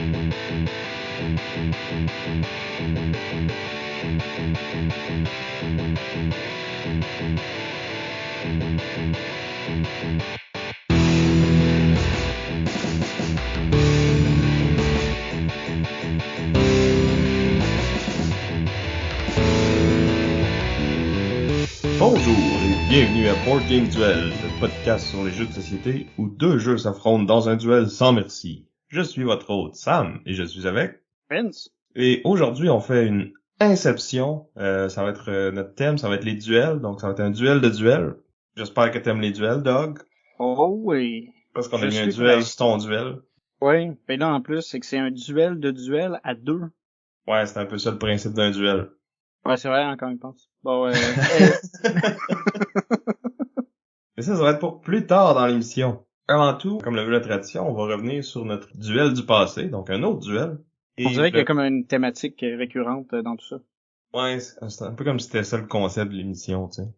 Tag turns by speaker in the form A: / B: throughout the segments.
A: Bonjour et bienvenue à Board Game Duel, le podcast sur les jeux de société où deux jeux s'affrontent dans un duel sans merci. Je suis votre hôte Sam et je suis avec
B: Vince.
A: Et aujourd'hui on fait une inception. Ça va être notre thème, ça va être les duels, donc ça va être un duel de duels. J'espère que t'aimes les duels, Doug.
B: Oh oui.
A: Parce qu'on a
B: Je
A: mis un
B: suis
A: duel
B: prêt.
A: sur ton duel.
B: Oui, mais là en plus, c'est que c'est un duel de duel à deux.
A: Ouais, c'est un peu ça le principe d'un duel.
B: Ouais, c'est vrai, encore une pense. Bon,
A: Mais ça va être pour plus tard dans l'émission. Avant tout, comme le veut la tradition, on va revenir sur notre duel du passé, donc un autre duel.
B: on dirait qu'il y a comme une thématique récurrente dans tout ça.
A: Ouais, c'est un peu comme si c'était ça le concept de l'émission, tu sais.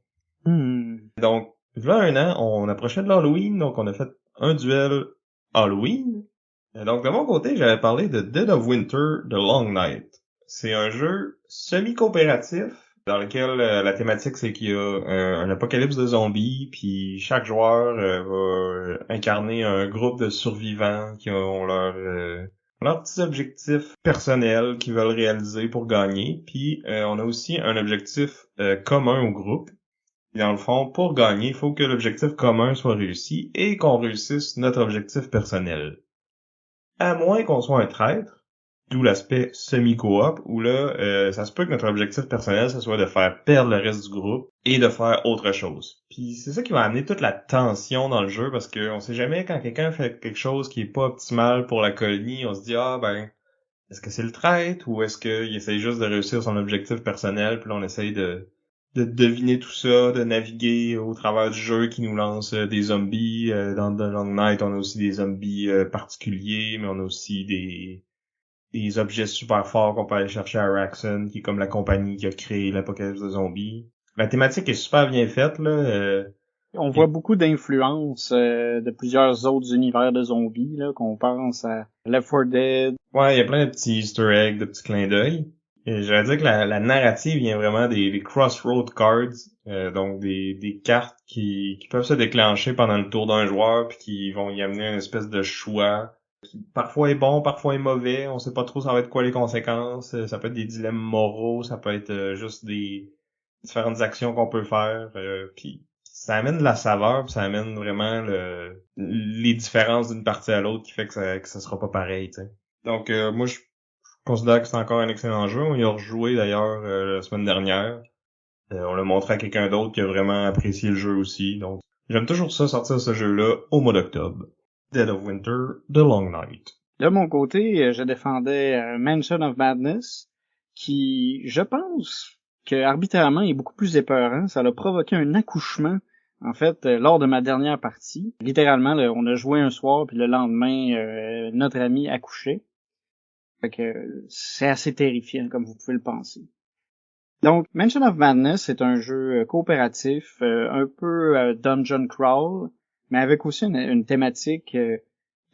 B: Hmm.
A: Donc, là un an, on approchait de l'Halloween, donc on a fait un duel Halloween. Et donc, de mon côté, j'avais parlé de Dead of Winter The Long Night. C'est un jeu semi-coopératif dans lequel la thématique, c'est qu'il y a un apocalypse de zombies, puis chaque joueur va incarner un groupe de survivants qui ont leurs petits objectifs personnels qu'ils veulent réaliser pour gagner. Puis on a aussi un objectif commun au groupe. Et dans le fond, pour gagner, il faut que l'objectif commun soit réussi et qu'on réussisse notre objectif personnel. À moins qu'on soit un traître, d'où l'aspect semi-coop, où là, ça se peut que notre objectif personnel, ce soit de faire perdre le reste du groupe et de faire autre chose. Puis c'est ça qui va amener toute la tension dans le jeu, parce que on sait jamais quand quelqu'un fait quelque chose qui est pas optimal pour la colonie, on se dit est-ce que c'est le traître ou est-ce qu'il essaie juste de réussir son objectif personnel, puis là on essaye de deviner tout ça, de naviguer au travers du jeu qui nous lance des zombies. Dans The Long Night, on a aussi des zombies particuliers, mais on a aussi des objets super forts qu'on peut aller chercher à Raxon, qui est comme la compagnie qui a créé l'apocalypse de zombies. La thématique est super bien faite, là.
B: On voit beaucoup d'influences de plusieurs autres univers de zombies, là, qu'on pense à Left 4 Dead.
A: Ouais, il y a plein de petits easter eggs, de petits clins d'œil. Et j'allais dire que la narrative vient vraiment des crossroad cards, donc des cartes qui peuvent se déclencher pendant le tour d'un joueur puis qui vont y amener une espèce de choix qui parfois est bon, parfois est mauvais, on sait pas trop ça va être quoi les conséquences, ça peut être des dilemmes moraux, ça peut être juste des différentes actions qu'on peut faire, puis ça amène de la saveur, puis ça amène vraiment les différences d'une partie à l'autre qui fait que ça sera pas pareil, tu sais. Donc moi je considère que c'est encore un excellent jeu. On y a rejoué d'ailleurs la semaine dernière. On l'a montré à quelqu'un d'autre qui a vraiment apprécié le jeu aussi. Donc j'aime toujours ça, sortir ce jeu-là au mois d'octobre. Dead of Winter, The Long Night.
B: De mon côté, je défendais Mansion of Madness, qui, je pense, que arbitrairement est beaucoup plus épeurant. Ça a provoqué un accouchement, en fait, lors de ma dernière partie. Littéralement, là, on a joué un soir, puis le lendemain, notre ami accouchait. Fait que c'est assez terrifiant, comme vous pouvez le penser. Donc, Mansion of Madness, c'est un jeu coopératif, un peu dungeon crawl, mais avec aussi une thématique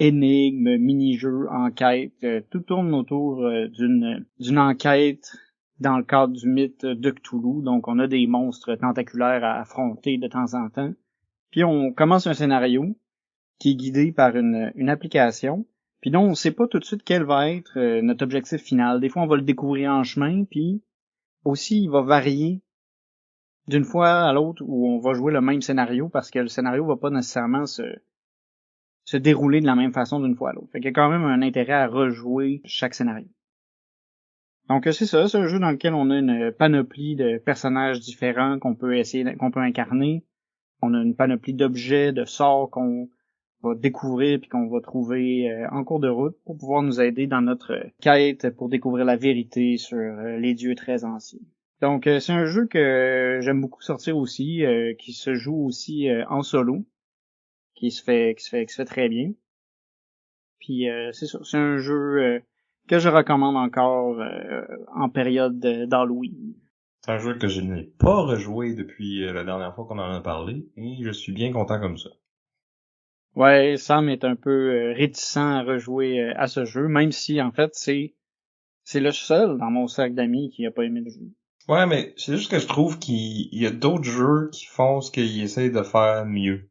B: énigme, mini-jeu, enquête. Tout tourne autour d'une enquête dans le cadre du mythe de Cthulhu. Donc, on a des monstres tentaculaires à affronter de temps en temps. Puis, on commence un scénario qui est guidé par une application. Puis donc, on sait pas tout de suite quel va être notre objectif final. Des fois, on va le découvrir en chemin, puis aussi, il va varier d'une fois à l'autre où on va jouer le même scénario parce que le scénario va pas nécessairement se dérouler de la même façon d'une fois à l'autre. Fait qu'il y a quand même un intérêt à rejouer chaque scénario. Donc c'est ça, c'est un jeu dans lequel on a une panoplie de personnages différents qu'on peut incarner. On a une panoplie d'objets, de sorts qu'on va découvrir puis qu'on va trouver en cours de route pour pouvoir nous aider dans notre quête pour découvrir la vérité sur les dieux très anciens. Donc c'est un jeu que j'aime beaucoup sortir aussi, qui se joue aussi en solo, qui se fait très bien. Puis c'est ça, c'est un jeu que je recommande encore en période d'Halloween.
A: C'est un jeu que je n'ai pas rejoué depuis la dernière fois qu'on en a parlé, et je suis bien content comme ça.
B: Ouais, Sam est un peu réticent à rejouer à ce jeu, même si en fait c'est le seul dans mon cercle d'amis qui a pas aimé le jeu.
A: Ouais, mais c'est juste que je trouve qu'il y a d'autres jeux qui font ce qu'ils essayent de faire mieux.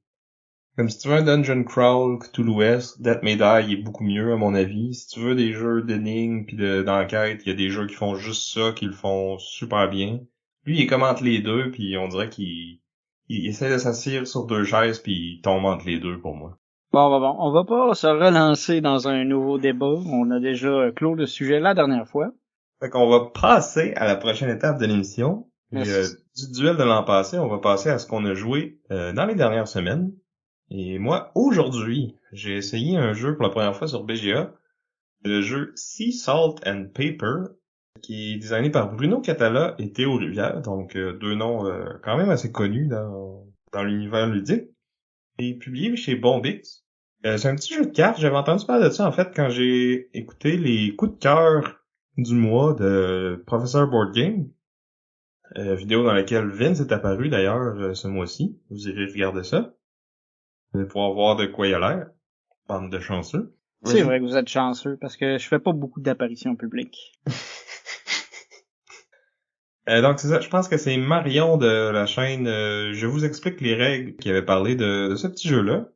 A: Comme si tu veux un Dungeon Crawl, Cthulhu-esque, Death May Die, il est beaucoup mieux à mon avis. Si tu veux des jeux d'énigmes pis d'enquête, il y a des jeux qui font juste ça, qui le font super bien. Lui, il est comme entre les deux, puis on dirait qu'il essaie de s'asseoir sur deux chaises, puis il tombe entre les deux pour moi.
B: Bon, on va pas se relancer dans un nouveau débat. On a déjà clos le sujet la dernière fois.
A: Fait qu'on va passer à la prochaine étape de l'émission. Puis,
B: Merci.
A: du duel de l'an passé, on va passer à ce qu'on a joué dans les dernières semaines. Et moi, aujourd'hui, j'ai essayé un jeu pour la première fois sur BGA, le jeu Sea Salt and Paper, qui est designé par Bruno Catala et Théo Rivière, donc deux noms quand même assez connus dans l'univers ludique, et publié chez Bombix. C'est un petit jeu de cartes, j'avais entendu parler de ça en fait quand j'ai écouté les coups de cœur du mois de Professeur Board Game, vidéo dans laquelle Vince est apparu d'ailleurs ce mois-ci. Vous irez regarder ça, vous allez pouvoir voir de quoi il a l'air, bande de chanceux.
B: C'est
A: Vas-y.
B: vrai que vous êtes chanceux parce que je fais pas beaucoup d'apparitions publiques.
A: Donc c'est ça, je pense que c'est Marion de la chaîne Je vous explique les règles qui avait parlé de ce petit jeu-là.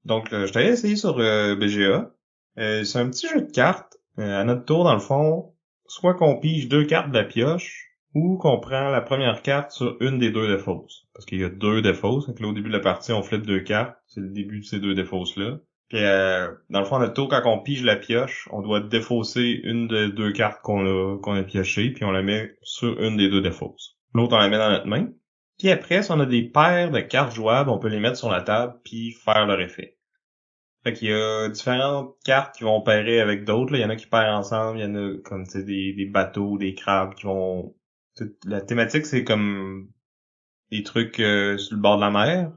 A: Donc je t'avais essayé sur BGA. C'est un petit jeu de cartes. À notre tour, dans le fond, soit qu'on pige deux cartes de la pioche, ou qu'on prend la première carte sur une des deux défausses. Parce qu'il y a deux défausses, donc là au début de la partie, on flippe deux cartes. C'est le début de ces deux défausses-là. Puis dans le fond, à notre tour, quand on pige la pioche, on doit défausser une des deux cartes qu'on a piochées, puis on la met sur une des deux défausses. L'autre, on la met dans notre main. Puis après, si on a des paires de cartes jouables, on peut les mettre sur la table puis faire leur effet. Fait qu'il y a différentes cartes qui vont pairer avec d'autres. Il y en a qui pairent ensemble, il y en a comme tu sais, des bateaux, des crabes qui vont. La thématique, c'est comme des trucs sur le bord de la mer.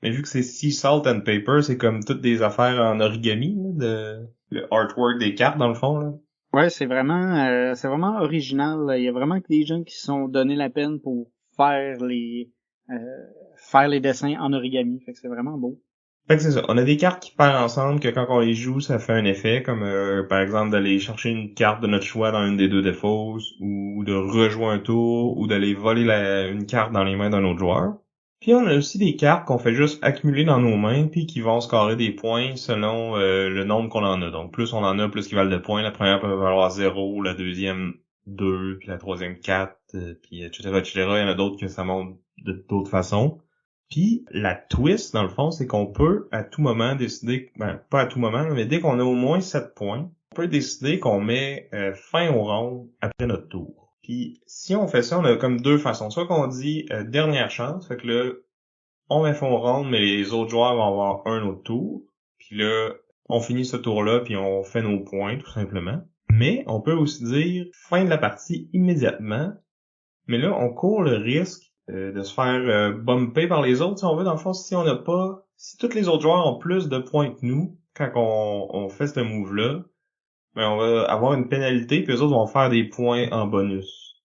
A: Mais vu que c'est Sea Salt and Paper, c'est comme toutes des affaires en origami, là, le artwork des cartes dans le fond. Là.
B: Ouais, c'est vraiment original. Il y a vraiment que des gens qui se sont donné la peine pour faire euh, faire les dessins en origami. Fait que c'est vraiment beau.
A: Fait que c'est ça. On a des cartes qui pairent ensemble que quand on les joue, ça fait un effet, comme par exemple d'aller chercher une carte de notre choix dans une des deux défausses, ou de rejouer un tour, ou d'aller voler une carte dans les mains d'un autre joueur. Puis on a aussi des cartes qu'on fait juste accumuler dans nos mains, puis qui vont scorer des points selon le nombre qu'on en a. Donc plus on en a, plus qu'ils valent de points. La première peut valoir 0, la deuxième 2, puis la troisième 4, puis etc., etc. Il y en a d'autres que ça monte de d'autres façons. Puis la twist, dans le fond, c'est qu'on peut à tout moment décider, ben pas à tout moment, mais dès qu'on a au moins 7 points, on peut décider qu'on met fin au round après notre tour. Puis si on fait ça, on a comme deux façons. Soit qu'on dit dernière chance, fait que là, on met fin au round, mais les autres joueurs vont avoir un autre tour. Puis là, on finit ce tour-là, puis on fait nos points, tout simplement. Mais on peut aussi dire fin de la partie immédiatement. Mais là, on court le risque de se faire bumper par les autres, si on veut. Dans le fond, si on n'a pas... Si tous les autres joueurs ont plus de points que nous, quand on fait ce move-là, ben on va avoir une pénalité, puis les autres vont faire des points en bonus.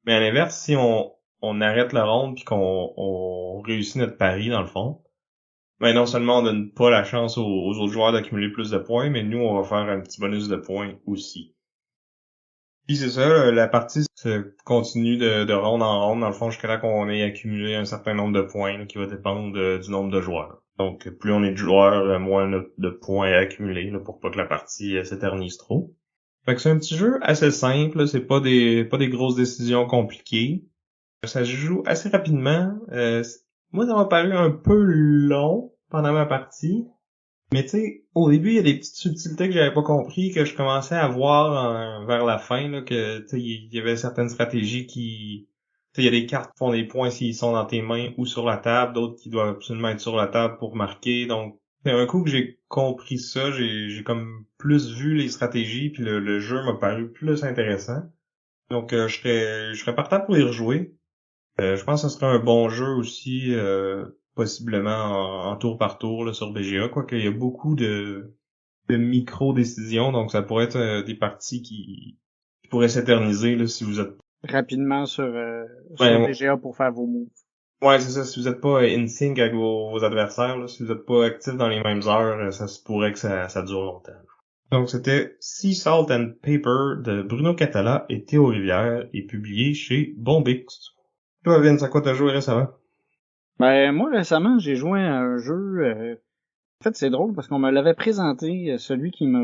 A: Mais à l'inverse, si on arrête la ronde puis qu'on réussit notre pari, dans le fond, ben non seulement on donne pas la chance aux autres joueurs d'accumuler plus de points, mais nous, on va faire un petit bonus de points aussi. Puis c'est ça, la partie se continue de ronde en ronde, dans le fond, jusqu'à là qu'on ait accumulé un certain nombre de points là, qui va dépendre du nombre de joueurs. Donc plus on est de joueurs, moins de points à accumuler là, pour pas que la partie s'éternise trop. Fait que c'est un petit jeu assez simple, là, c'est pas des grosses décisions compliquées. Ça se joue assez rapidement. Moi, ça m'a paru un peu long pendant ma partie. Mais tu sais, au début, il y a des petites subtilités que j'avais pas compris, que je commençais à voir vers la fin, là, que tu sais, il y avait certaines stratégies qui... Tu sais, il y a des cartes qui font des points s'ils sont dans tes mains ou sur la table, d'autres qui doivent absolument être sur la table pour marquer. Donc, c'est un coup que j'ai compris ça, j'ai comme plus vu les stratégies, puis le jeu m'a paru plus intéressant. Donc, je serais partant pour y rejouer. Je pense que ce serait un bon jeu aussi, possiblement en tour par tour là, sur BGA, quoique il y a beaucoup de micro-décisions, donc ça pourrait être des parties qui pourraient s'éterniser là, si vous êtes...
B: Rapidement sur
A: Ben,
B: BGA pour faire vos moves.
A: Ouais, c'est ça. Si vous êtes pas in sync avec vos adversaires, là, si vous êtes pas actif dans les mêmes heures, ça se pourrait que ça dure longtemps. Donc c'était Sea Salt and Paper de Bruno Catala et Théo Rivière et publié chez Bombix. Toi, Vince, à quoi t'as joué récemment?
B: Ben, moi, récemment, j'ai joué à un jeu, en fait, c'est drôle parce qu'on me l'avait présenté, celui qui nous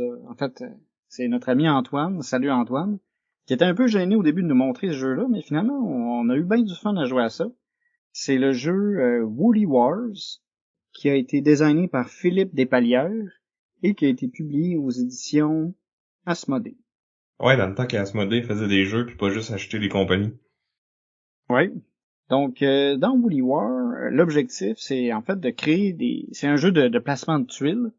B: a, en fait, c'est notre ami Antoine, salut Antoine, qui était un peu gêné au début de nous montrer ce jeu-là, mais finalement, on a eu bien du fun à jouer à ça. C'est le jeu Woolly Wars, qui a été designé par Philippe Despalières et qui a été publié aux éditions Asmodée.
A: Ouais, dans le temps qu'Asmodée faisait des jeux puis pas juste acheter des compagnies.
B: Ouais. Donc, dans Woolly War, l'objectif, c'est en fait de créer c'est un jeu de placement de tuiles.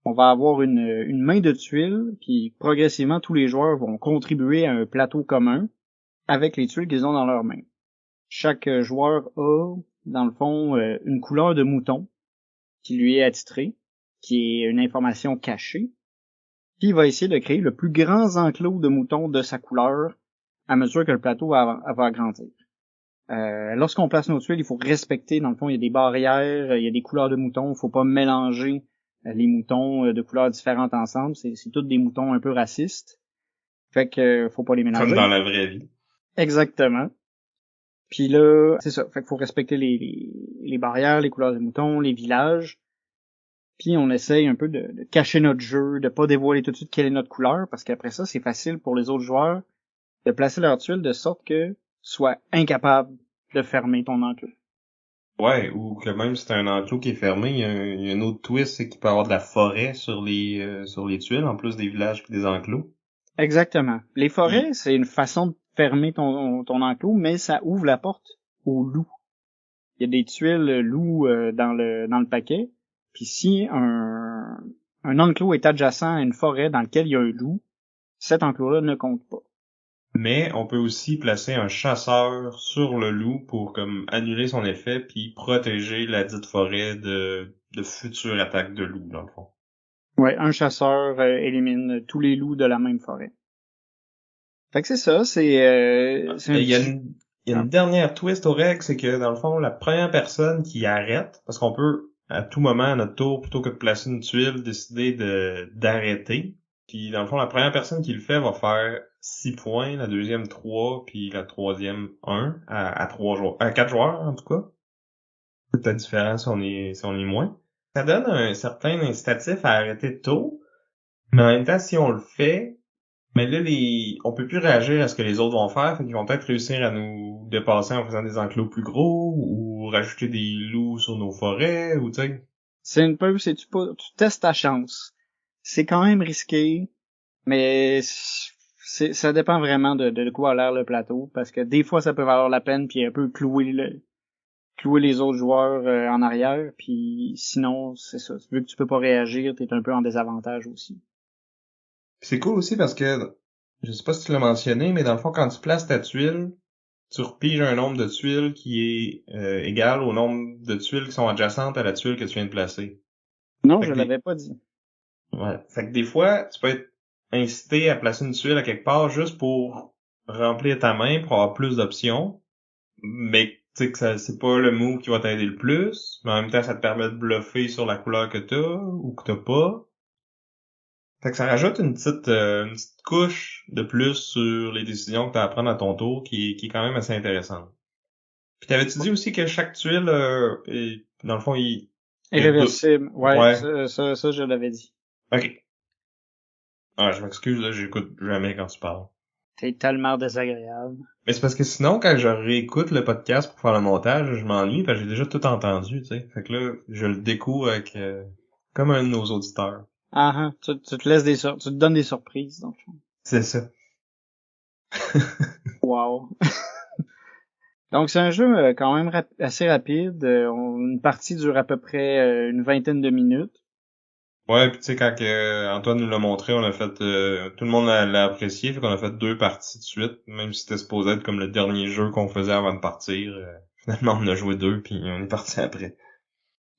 B: On va avoir une main de tuiles, puis progressivement, tous les joueurs vont contribuer à un plateau commun avec les tuiles qu'ils ont dans leurs mains. Chaque joueur a, dans le fond, une couleur de mouton qui lui est attitrée, qui est une information cachée, puis il va essayer de créer le plus grand enclos de moutons de sa couleur à mesure que le plateau va agrandir. Lorsqu'on place nos tuiles, il faut respecter, dans le fond, il y a des barrières, il y a des couleurs de moutons, il faut pas mélanger les moutons de couleurs différentes ensemble. C'est tous des moutons un peu racistes. Fait que faut pas les
A: Comme
B: mélanger.
A: dans la vraie vie.
B: Exactement. Puis là, c'est ça. Fait qu'il faut respecter les barrières, les couleurs de moutons, les villages. Puis on essaye un peu de cacher notre jeu, de pas dévoiler tout de suite quelle est notre couleur, parce qu'après ça, c'est facile pour les autres joueurs de placer leurs tuiles de sorte que tu sois incapable de fermer ton enclos.
A: Ouais, ou que même si c'est un enclos qui est fermé, il y a un autre twist, c'est qu'il peut y avoir de la forêt sur les tuiles, en plus des villages et des enclos.
B: Exactement. Les
A: Puis,
B: forêts, c'est une façon de fermer ton enclos, mais ça ouvre la porte aux loups. Il y a des tuiles loups dans le paquet. Puis si un enclos est adjacent à une forêt dans laquelle il y a un loup, cet enclos-là ne compte pas.
A: mais on peut aussi placer un chasseur sur le loup pour comme annuler son effet puis protéger la dite forêt de futures attaques de loups, dans le fond.
B: Ouais, un chasseur élimine tous les loups de la même forêt. Fait que c'est ça, c'est un
A: Et
B: petit jeu.
A: il y a
B: Ah.
A: une dernière twist aux règles, c'est que dans le fond, la première personne qui arrête, parce qu'on peut à tout moment à notre tour, plutôt que de placer une tuile, décider d'arrêter. Puis dans le fond, la première personne qui le fait va faire 6 points, la deuxième 3, puis la troisième 1 à 3 joueurs, à 4 joueurs en tout cas. C'est peut-être différent si on est moins. Ça donne un certain incitatif à arrêter tôt, mais en même temps, si on le fait, mais là, on peut plus réagir à ce que les autres vont faire, fait qu'ils vont peut-être réussir à nous dépasser en faisant des enclos plus gros, ou rajouter des loups sur nos forêts, ou tu sais.
B: C'est une peu, tu testes ta chance. C'est quand même risqué, mais ça dépend vraiment de quoi a l'air le plateau, parce que des fois ça peut valoir la peine puis un peu clouer les autres joueurs en arrière, puis sinon c'est ça. Vu que tu peux pas réagir, t'es un peu en désavantage aussi.
A: Puis c'est cool aussi parce que, je sais pas si tu l'as mentionné, mais dans le fond, quand tu places ta tuile, tu repiges un nombre de tuiles qui est égal au nombre de tuiles qui sont adjacentes à la tuile que tu viens de placer.
B: Non,
A: Fait
B: je
A: que
B: l'avais pas dit.
A: ouais. Fait que des fois, tu peux être incité à placer une tuile à quelque part juste pour remplir ta main, pour avoir plus d'options. Mais tu sais que ça c'est pas le move qui va t'aider le plus, mais en même temps ça te permet de bluffer sur la couleur que t'as ou que t'as pas. Fait que ça rajoute une petite couche de plus sur les décisions que t'as à prendre à ton tour qui est quand même assez intéressante. Puis t'avais-tu dit aussi que chaque tuile dans le fond il y a deux.
B: Irréversible. Ouais,
A: Ouais.
B: ça je l'avais dit.
A: Ok. Ah, je m'excuse là, j'écoute jamais quand tu parles.
B: T'es tellement désagréable.
A: Mais c'est parce que sinon, quand je réécoute le podcast pour faire le montage, je m'ennuie parce que j'ai déjà tout entendu, tu sais. Fait que là, je le découvre avec comme un de nos auditeurs.
B: Ah, ah, tu te laisses tu te donnes des surprises, donc.
A: C'est ça.
B: Wow. Donc c'est un jeu quand même assez rapide. Une partie dure à peu près une vingtaine de minutes.
A: Ouais, puis tu sais, quand que Antoine nous l'a montré, on a fait tout le monde l'a apprécié, fait qu'on a fait deux parties de suite, même si c'était supposé être comme le dernier jeu qu'on faisait avant de partir. Finalement, on a joué deux, puis on est parti après.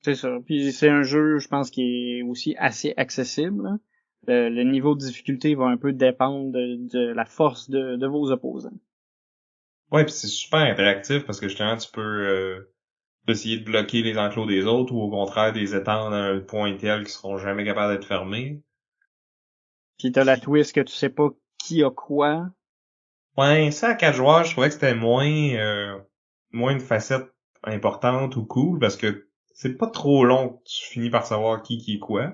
B: C'est ça. Puis c'est un jeu, je pense, qui est aussi assez accessible, hein. Le niveau de difficulté va un peu dépendre de la force de vos opposants.
A: Ouais, puis c'est super interactif parce que justement, tu peux essayer de bloquer les enclos des autres ou au contraire des étendre à un point tel qu'ils seront jamais capables d'être fermés.
B: Puis t'as la twist que tu sais pas qui a quoi.
A: Ouais, ça à 4 joueurs, je trouvais que c'était moins une facette importante ou cool parce que c'est pas trop long que tu finis par savoir qui est quoi.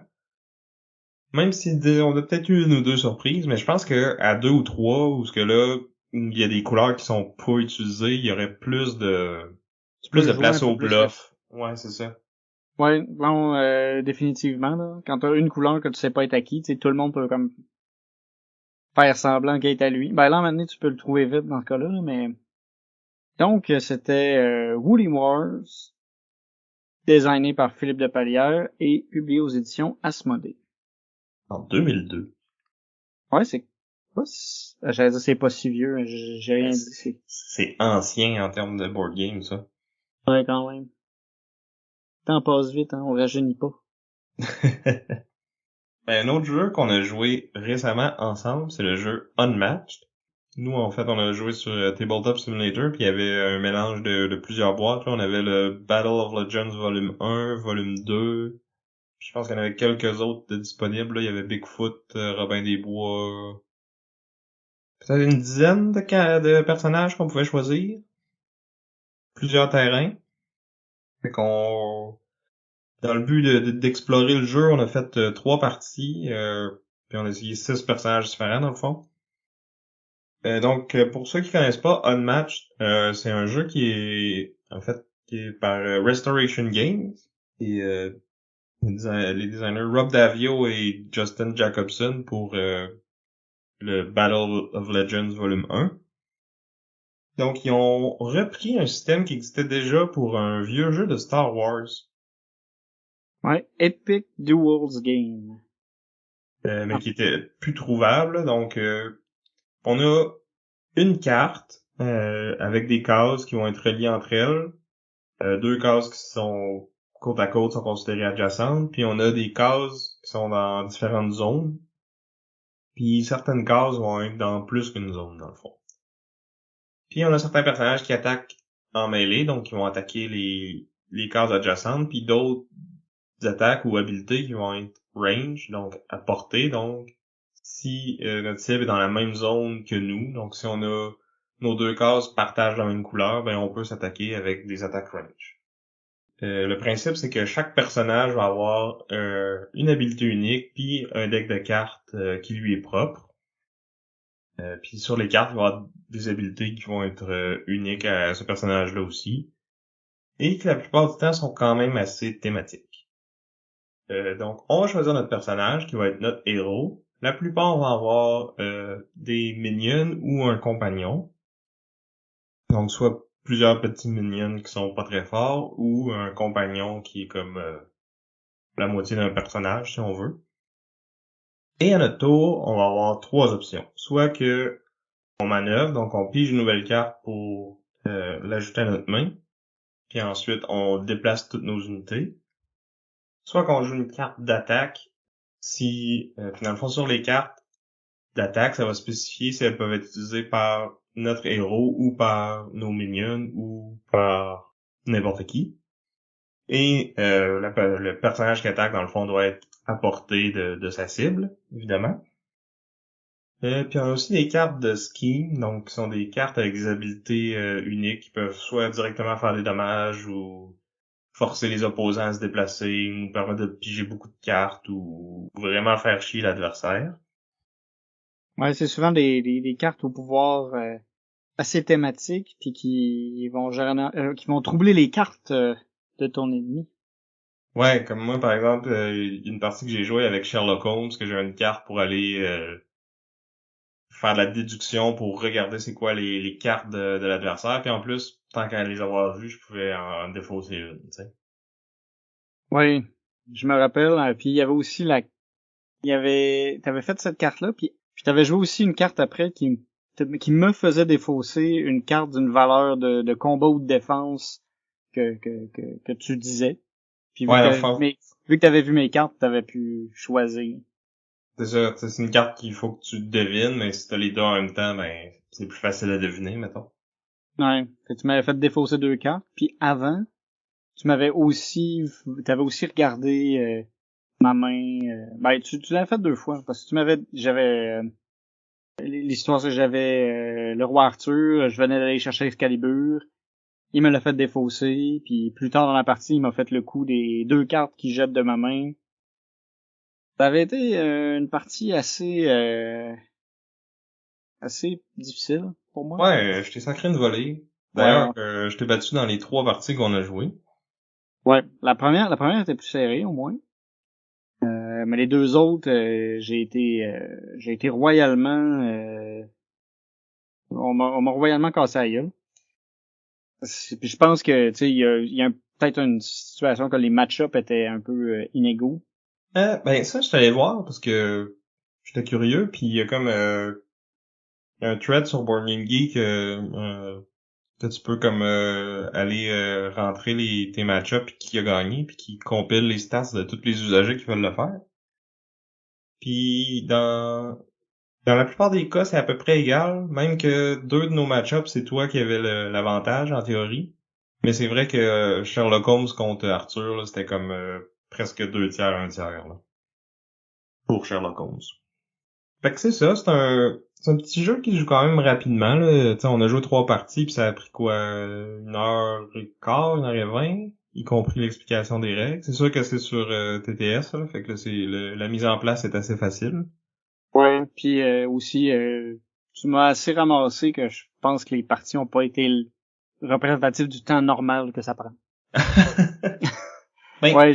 A: Même si on a peut-être eu une ou deux surprises, mais je pense que à 2 ou 3, où ce que là, il y a des couleurs qui sont pas utilisées, il y aurait
B: Tu
A: plus
B: peux
A: de
B: jouer un
A: place
B: peu
A: au
B: plus que ça.
A: bluff. Ouais, c'est ça.
B: Ouais, bon, définitivement, là. Quand t'as une couleur que tu sais pas être à qui, tu sais, tout le monde peut comme faire semblant qu'elle est à lui. Ben là, maintenant, tu peux le trouver vite dans ce cas-là, là, mais... Donc, c'était Woolly Wars, designé par Philippe de Palière et publié aux éditions Asmodée.
A: En 2002.
B: Ouais, c'est... J'allais dire c'est pas si vieux, hein, j'ai
A: Ben,
B: rien dit,
A: c'est
B: c'est...
A: c'est ancien en termes de board game, ça.
B: Ouais, quand même. Le temps passe vite, hein, on rajeunit pas.
A: Un autre jeu qu'on a joué récemment ensemble, c'est le jeu Unmatched. Nous, en fait, on a joué sur Tabletop Simulator, puis il y avait un mélange de plusieurs boîtes. Là, on avait le Battle of Legends Volume 1, Volume 2. Je pense qu'il y en avait quelques autres de disponibles. Là. Il y avait Bigfoot, Robin des Bois. Peut-être une dizaine de personnages qu'on pouvait choisir. Plusieurs terrains. Fait qu'on, dans le but d'explorer le jeu, on a fait 3 parties. Puis on a essayé 6 personnages différents, dans le fond. Donc, pour ceux qui connaissent pas, Unmatched, c'est un jeu qui est par Restoration Games et les designers Rob Davio et Justin Jacobson pour le Battle of Legends Volume 1. Donc, ils ont repris un système qui existait déjà pour un vieux jeu de Star Wars,
B: Ouais, Epic Duels Game.
A: mais
B: Ah,
A: qui était plus trouvable. Donc, on a une carte avec des cases qui vont être reliées entre elles. 2 cases qui sont côte à côte sont considérées adjacentes, puis on a des cases qui sont dans différentes zones, puis certaines cases vont être dans plus qu'une zone, dans le fond. Puis on a certains personnages qui attaquent en mêlée, donc qui vont attaquer les cases adjacentes, puis d'autres attaques ou habilités qui vont être range, donc à portée, donc si notre cible est dans la même zone que nous, donc si on a nos 2 cases partagent la même couleur, ben on peut s'attaquer avec des attaques range. Le principe, c'est que chaque personnage va avoir une habilité unique, puis un deck de cartes qui lui est propre. Puis sur les cartes, il va y avoir des habilités qui vont être uniques à ce personnage-là aussi, et qui la plupart du temps sont quand même assez thématiques. Donc, on va choisir notre personnage qui va être notre héros. La plupart vont avoir des minions ou un compagnon. Donc, soit plusieurs petits minions qui sont pas très forts, ou un compagnon qui est comme la moitié d'un personnage, si on veut. Et à notre tour, on va avoir 3 options. Soit que on manœuvre, donc on pige une nouvelle carte pour l'ajouter à notre main, puis ensuite on déplace toutes nos unités. Soit qu'on joue une carte d'attaque, si, puis dans le fond, sur les cartes d'attaque, ça va spécifier si elles peuvent être utilisées par notre héros ou par nos minions ou par n'importe qui. Et le personnage qui attaque, dans le fond, doit être à portée de sa cible, évidemment. Puis on a aussi des cartes de scheme, donc qui sont des cartes avec des habilités uniques qui peuvent soit directement faire des dommages ou forcer les opposants à se déplacer, ou permettre de piger beaucoup de cartes ou vraiment faire chier l'adversaire.
B: ouais, c'est souvent des cartes au pouvoir assez thématiques, puis qui vont troubler les cartes de ton ennemi.
A: Ouais, comme moi par exemple, une partie que j'ai jouée avec Sherlock Holmes, que j'ai une carte pour aller faire de la déduction pour regarder c'est quoi les cartes de l'adversaire, puis en plus, tant qu'à les avoir vues, je pouvais en défausser une, tu sais.
B: Oui, je me rappelle. Puis il y avait aussi t'avais fait cette carte-là, puis t'avais joué aussi une carte après qui me faisait défausser une carte d'une valeur de combat ou de défense que tu disais. Puis
A: Ouais, enfin,
B: vu que t'avais vu mes cartes, t'avais pu choisir.
A: c'est ça, tu sais, c'est une carte qu'il faut que tu devines, mais si t'as les deux en même temps, ben c'est plus facile à deviner, mettons.
B: Ouais. Tu m'avais fait défausser 2 cartes, puis avant, t'avais aussi regardé ma main. Ben, tu l'avais fait 2 fois, parce que j'avais l'histoire c'est que j'avais le roi Arthur, je venais d'aller chercher Excalibur, il me l'a fait défausser, puis plus tard dans la partie, il m'a fait le coup des 2 cartes qu'il jette de ma main. Ça avait été une partie assez difficile pour moi.
A: Ouais, je t'ai sacré une volée.
B: Ouais,
A: D'ailleurs, je t'ai battu dans les 3 parties qu'on a jouées.
B: ouais. La première était plus serrée au moins. Mais les 2 autres, j'ai été royalement, on m'a royalement cassé la gueule. Puis je pense que, tu sais, il y a peut-être une situation que les match-ups étaient un peu inégaux.
A: Ben ça, je suis allé voir parce que j'étais curieux, puis il y a comme un thread sur Board Game Geek que tu peux comme aller rentrer tes match-ups puis qui a gagné, puis qui compile les stats de tous les usagers qui veulent le faire. Puis dans la plupart des cas, c'est à peu près égal, même que 2 de nos match-ups, c'est toi qui avais l'avantage en théorie. Mais c'est vrai que Sherlock Holmes contre Arthur, là, c'était comme presque 2 tiers, un tiers là, pour Sherlock Holmes. Fait que c'est ça, c'est un petit jeu qui se joue quand même rapidement, là. T'sais, on a joué 3 parties, puis ça a pris quoi, 1h15, 1h20, y compris l'explication des règles. C'est sûr que c'est sur TTS, là, fait que là, la mise en place est assez facile.
B: Ouais. Puis aussi, tu m'as assez ramassé que je pense que les parties ont pas été représentatives du temps normal que ça prend.
A: Ben,
B: Ouais,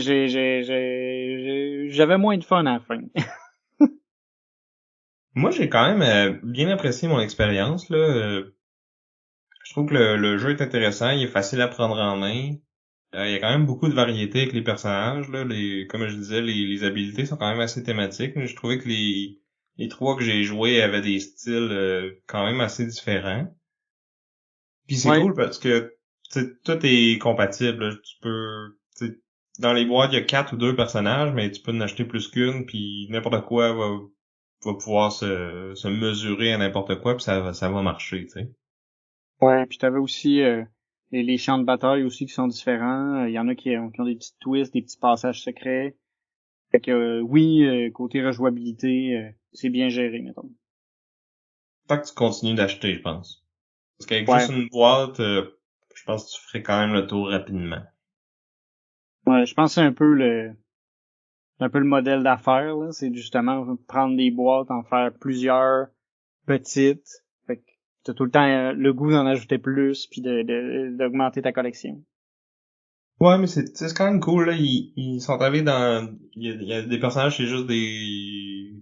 B: j'avais moins de fun à la fin.
A: moi, j'ai quand même bien apprécié mon expérience, là. Je trouve que le jeu est intéressant, il est facile à prendre en main. Il y a quand même beaucoup de variété avec les personnages, là. Comme je disais, les habilités sont quand même assez thématiques. Mais je trouvais que les 3 que j'ai joués avaient des styles quand même assez différents. Puis c'est
B: Ouais.
A: cool parce que tout est compatible, là. Dans les boîtes, il y a 4 ou 2 personnages, mais tu peux en acheter plus qu'une, puis n'importe quoi va pouvoir se mesurer à n'importe quoi, puis ça va marcher, tu sais.
B: Ouais. Puis t'avais aussi les champs de bataille aussi qui sont différents. Il y en a qui ont des petits twists, des petits passages secrets. Fait que oui, côté rejouabilité, c'est bien géré, mettons.
A: Faut que tu continues d'acheter, je pense. Parce qu'avec juste
B: Ouais.
A: une boîte, je pense que tu ferais quand même le tour rapidement.
B: Ouais, je pense que c'est un peu le modèle d'affaires, là. C'est justement prendre des boîtes, en faire plusieurs petites. Fait que t'as tout le temps le goût d'en ajouter plus puis d'augmenter ta collection.
A: Ouais, mais c'est quand même cool, là. Ils sont arrivés dans... il y a des personnages, c'est juste des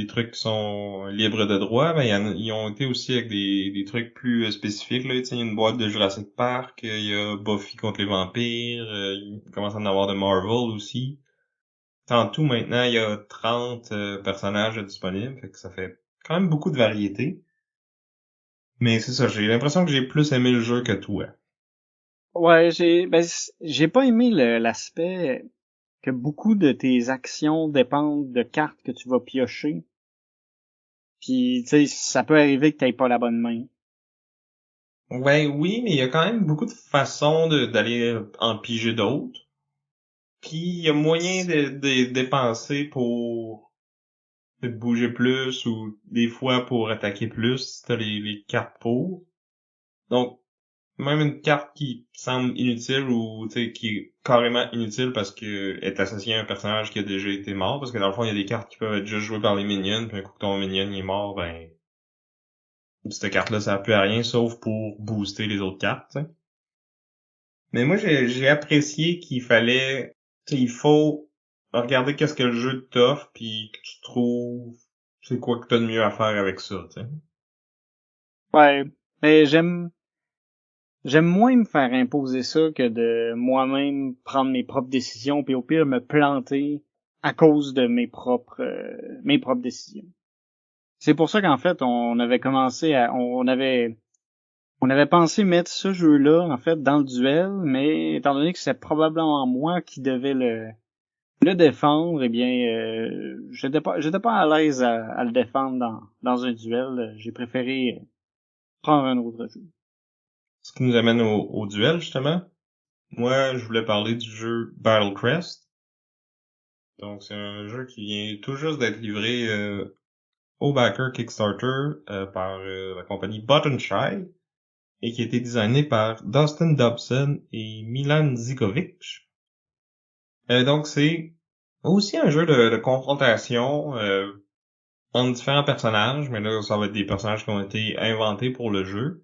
A: trucs qui sont libres de droit, mais ils ont été aussi avec des trucs plus spécifiques, là. Tu sais, il y a une boîte de Jurassic Park, il y a Buffy contre les vampires, il commence à en avoir de Marvel aussi. En tout, maintenant, il y a 30 personnages disponibles, fait que ça fait quand même beaucoup de variété. Mais c'est ça, j'ai l'impression que j'ai plus aimé le jeu que toi.
B: Ouais, j'ai pas aimé l'aspect que beaucoup de tes actions dépendent de cartes que tu vas piocher. Puis, tu sais, ça peut arriver que t'aies pas la bonne main.
A: Ouais, oui, mais il y a quand même beaucoup de façons d'aller en piger d'autres. Puis il y a moyen de dépenser pour peut-être bouger plus ou des fois pour attaquer plus si t'as les cartes pour. Donc, même une carte qui semble inutile ou tu sais qui est carrément inutile parce que est associée à un personnage qui a déjà été mort, parce que dans le fond, il y a des cartes qui peuvent être juste jouées par les minions, puis un coup que ton minion il est mort, ben cette carte-là ça sert plus à rien sauf pour booster les autres cartes, tu sais. Mais moi, j'ai apprécié qu'il fallait, tu sais, il faut regarder qu'est-ce que le jeu t'offre, puis que tu trouves c'est quoi que t'as de mieux à faire avec ça, tu sais.
B: Ouais, mais j'aime moins me faire imposer ça que de moi-même prendre mes propres décisions puis au pire me planter à cause de mes propres décisions. C'est pour ça qu'en fait, on avait pensé mettre ce jeu-là, en fait, dans le duel, mais étant donné que c'est probablement moi qui devais le défendre, eh bien, j'étais pas à l'aise à le défendre dans un duel. J'ai préféré prendre un autre jeu.
A: Ce qui nous amène au duel, justement. Moi, je voulais parler du jeu Battle Crest. Donc, c'est un jeu qui vient tout juste d'être livré au backer Kickstarter par la compagnie Button Shy et qui a été designé par Dustin Dobson et Milan Zikovic. Donc, c'est aussi un jeu de confrontation entre différents personnages, mais là, ça va être des personnages qui ont été inventés pour le jeu.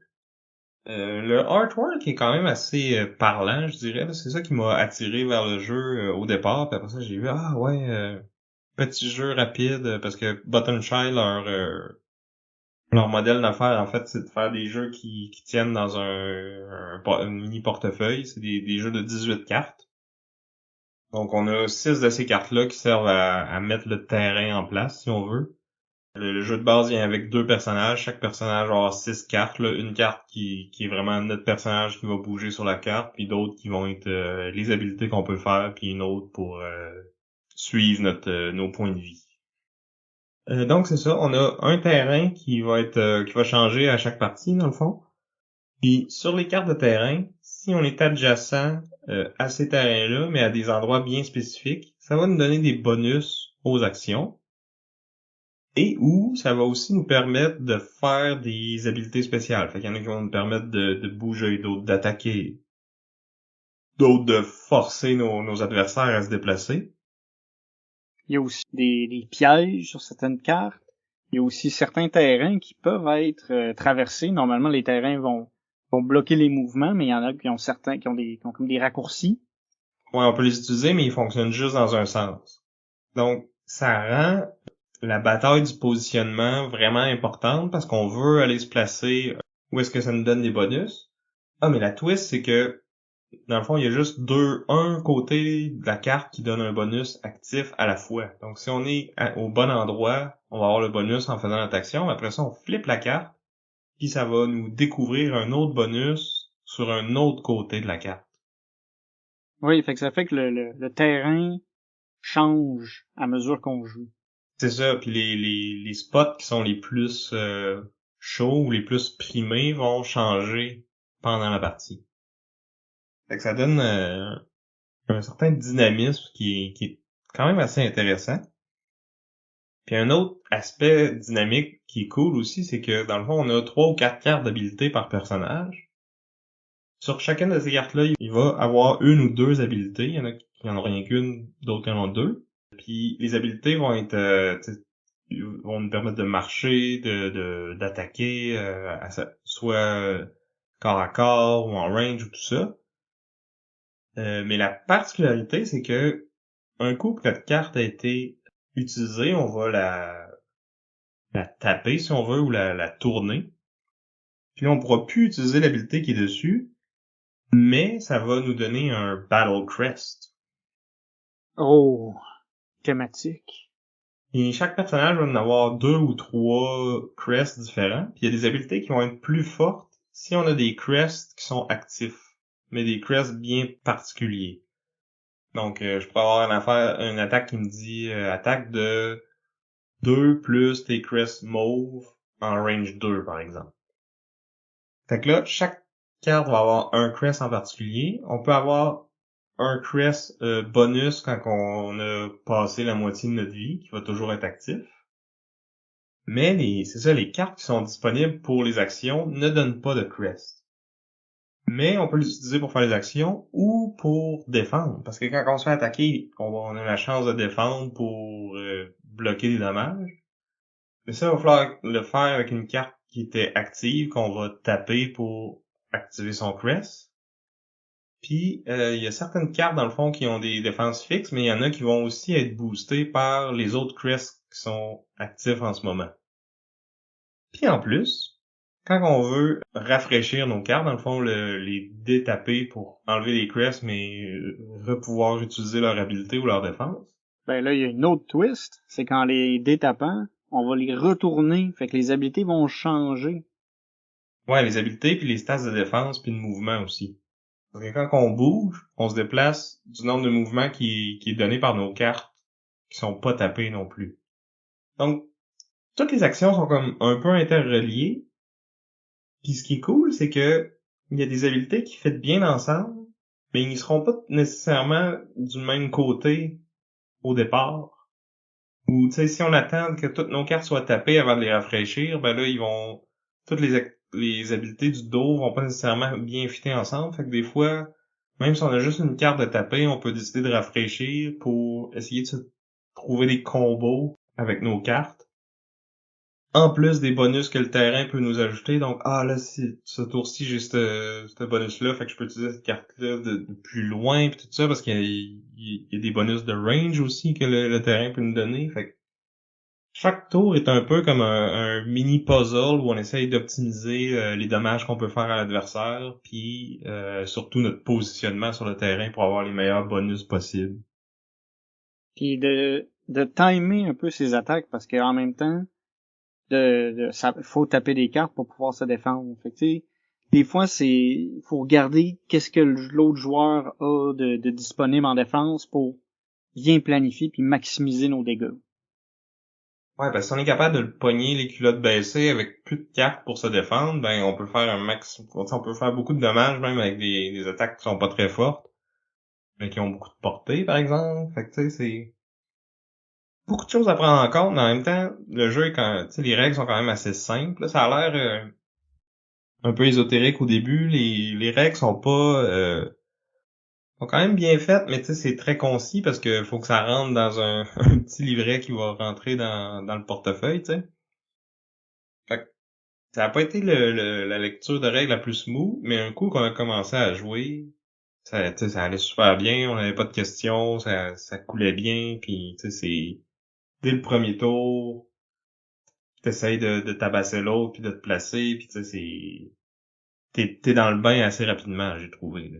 A: Le artwork est quand même assez parlant, je dirais. C'est ça qui m'a attiré vers le jeu au départ. Puis après ça, j'ai vu, ah ouais, petit jeu rapide, parce que Button Shy, leur modèle d'affaires, en fait, c'est de faire des jeux qui tiennent dans un mini portefeuille. C'est des jeux de 18 cartes. Donc, on a 6 de ces cartes-là qui servent à mettre le terrain en place, si on veut. Le jeu de base vient avec 2 personnages. Chaque personnage va avoir 6 cartes. Là. Une carte qui est vraiment notre personnage qui va bouger sur la carte, puis d'autres qui vont être les habilités qu'on peut faire, puis une autre pour suivre nos points de vie. Donc c'est ça, on a un terrain qui va changer à chaque partie dans le fond. Puis sur les cartes de terrain, si on est adjacent à ces terrains-là, mais à des endroits bien spécifiques, ça va nous donner des bonus aux actions. Et où ça va aussi nous permettre de faire des habiletés spéciales. Fait qu'il y en a qui vont nous permettre de bouger, d'autres d'attaquer, d'autres de forcer nos adversaires à se déplacer.
B: Il y a aussi des pièges sur certaines cartes. Il y a aussi certains terrains qui peuvent être traversés. Normalement, les terrains vont bloquer les mouvements, mais il y en a qui ont certains qui ont comme des raccourcis.
A: Ouais, on peut les utiliser, mais ils fonctionnent juste dans un sens. Donc, ça rend la bataille du positionnement vraiment importante parce qu'on veut aller se placer où est-ce que ça nous donne des bonus. Ah, mais la twist, c'est que dans le fond, il y a juste un côté de la carte qui donne un bonus actif à la fois. Donc, si on est au bon endroit, on va avoir le bonus en faisant notre action. Après ça, on flippe la carte, puis ça va nous découvrir un autre bonus sur un autre côté de la carte.
B: Oui, fait que ça fait que le terrain change à mesure qu'on joue.
A: C'est ça, puis les spots qui sont les plus chauds ou les plus primés vont changer pendant la partie. Fait que ça donne un certain dynamisme qui est quand même assez intéressant. Puis un autre aspect dynamique qui est cool aussi, c'est que dans le fond, on a 3 ou 4 cartes d'habilité par personnage. Sur chacune de ces cartes-là, il va avoir une ou deux habilités. Il y en a qui en ont rien qu'une, d'autres qui en ont deux. Puis les habilités vont être vont nous permettre de marcher, d'attaquer, soit corps à corps ou en range ou tout ça. Mais la particularité, c'est que un coup que notre carte a été utilisée, on va la taper si on veut ou la tourner. Puis là, on pourra plus utiliser l'habilité qui est dessus, mais ça va nous donner un Battle Crest.
B: Oh, thématique.
A: Et chaque personnage va en avoir 2 ou 3 crests différents. Puis il y a des habilités qui vont être plus fortes si on a des crests qui sont actifs, mais des crests bien particuliers. Donc, je pourrais avoir une attaque qui me dit attaque de 2 plus tes crests mauve en range 2, par exemple. Fait que là, chaque carte va avoir un crest en particulier. On peut avoir un crest bonus quand on a passé la moitié de notre vie, qui va toujours être actif. Mais c'est ça, les cartes qui sont disponibles pour les actions ne donnent pas de crest. Mais on peut l'utiliser pour faire les actions ou pour défendre. Parce que quand on se fait attaquer, on a la chance de défendre pour bloquer des dommages. Mais ça, il va falloir le faire avec une carte qui était active, qu'on va taper pour activer son crest. Puis, il y a certaines cartes, dans le fond, qui ont des défenses fixes, mais il y en a qui vont aussi être boostées par les autres crests qui sont actifs en ce moment. Puis en plus, quand on veut rafraîchir nos cartes, dans le fond, les détaper pour enlever les crests, mais pouvoir utiliser leur habilité ou leur défense.
B: Ben là, il y a une autre twist, c'est qu'en les détapant, on va les retourner, fait que les habilités vont changer.
A: Ouais, les habilités, puis les stats de défense, puis de mouvement aussi. Parce que quand on bouge, on se déplace du nombre de mouvements qui est donné par nos cartes, qui sont pas tapées non plus. Donc, toutes les actions sont comme un peu interreliées. Puis ce qui est cool, c'est que il y a des habiletés qui fit bien ensemble, mais ils seront pas nécessairement du même côté au départ. Ou, tu sais, si on attend que toutes nos cartes soient tapées avant de les rafraîchir, ben là, toutes les habiletés du dos vont pas nécessairement bien fitter ensemble. Fait que des fois, même si on a juste une carte de taper, on peut décider de rafraîchir pour essayer de se trouver des combos avec nos cartes. En plus des bonus que le terrain peut nous ajouter. Donc, là, ce tour-ci, j'ai ce bonus-là, fait que je peux utiliser cette carte-là de plus loin, pis tout ça, parce qu'il y a des bonus de range aussi que le terrain peut nous donner. Fait que chaque tour est un peu comme un mini puzzle où on essaye d'optimiser les dommages qu'on peut faire à l'adversaire, puis surtout notre positionnement sur le terrain pour avoir les meilleurs bonus possibles.
B: Puis de timer un peu ses attaques, parce qu'en même temps, ça faut taper des cartes pour pouvoir se défendre. Fait que, tu sais, des fois, faut regarder qu'est-ce que l'autre joueur a de disponible en défense pour bien planifier puis maximiser nos dégâts.
A: Ouais, parce que si on est capable de le pogner les culottes baissées avec plus de cartes pour se défendre, ben on peut faire on peut faire beaucoup de dommages même avec des attaques qui sont pas très fortes, mais qui ont beaucoup de portée, par exemple. Fait que tu sais, c'est beaucoup de choses à prendre en compte, mais en même temps, le jeu tu sais, les règles sont quand même assez simples. Là, ça a l'air un peu ésotérique au début. Les règles sont quand même bien faites, mais tu sais, c'est très concis parce que faut que ça rentre dans un petit livret qui va rentrer dans le portefeuille, tu sais. Fait que ça a pas été la lecture de règles la plus smooth, mais un coup qu'on a commencé à jouer, tu sais, ça allait super bien, on n'avait pas de questions, ça coulait bien, puis tu sais, c'est dès le premier tour, t'essayes de tabasser l'autre puis de te placer, puis tu sais, t'es dans le bain assez rapidement, j'ai trouvé, là.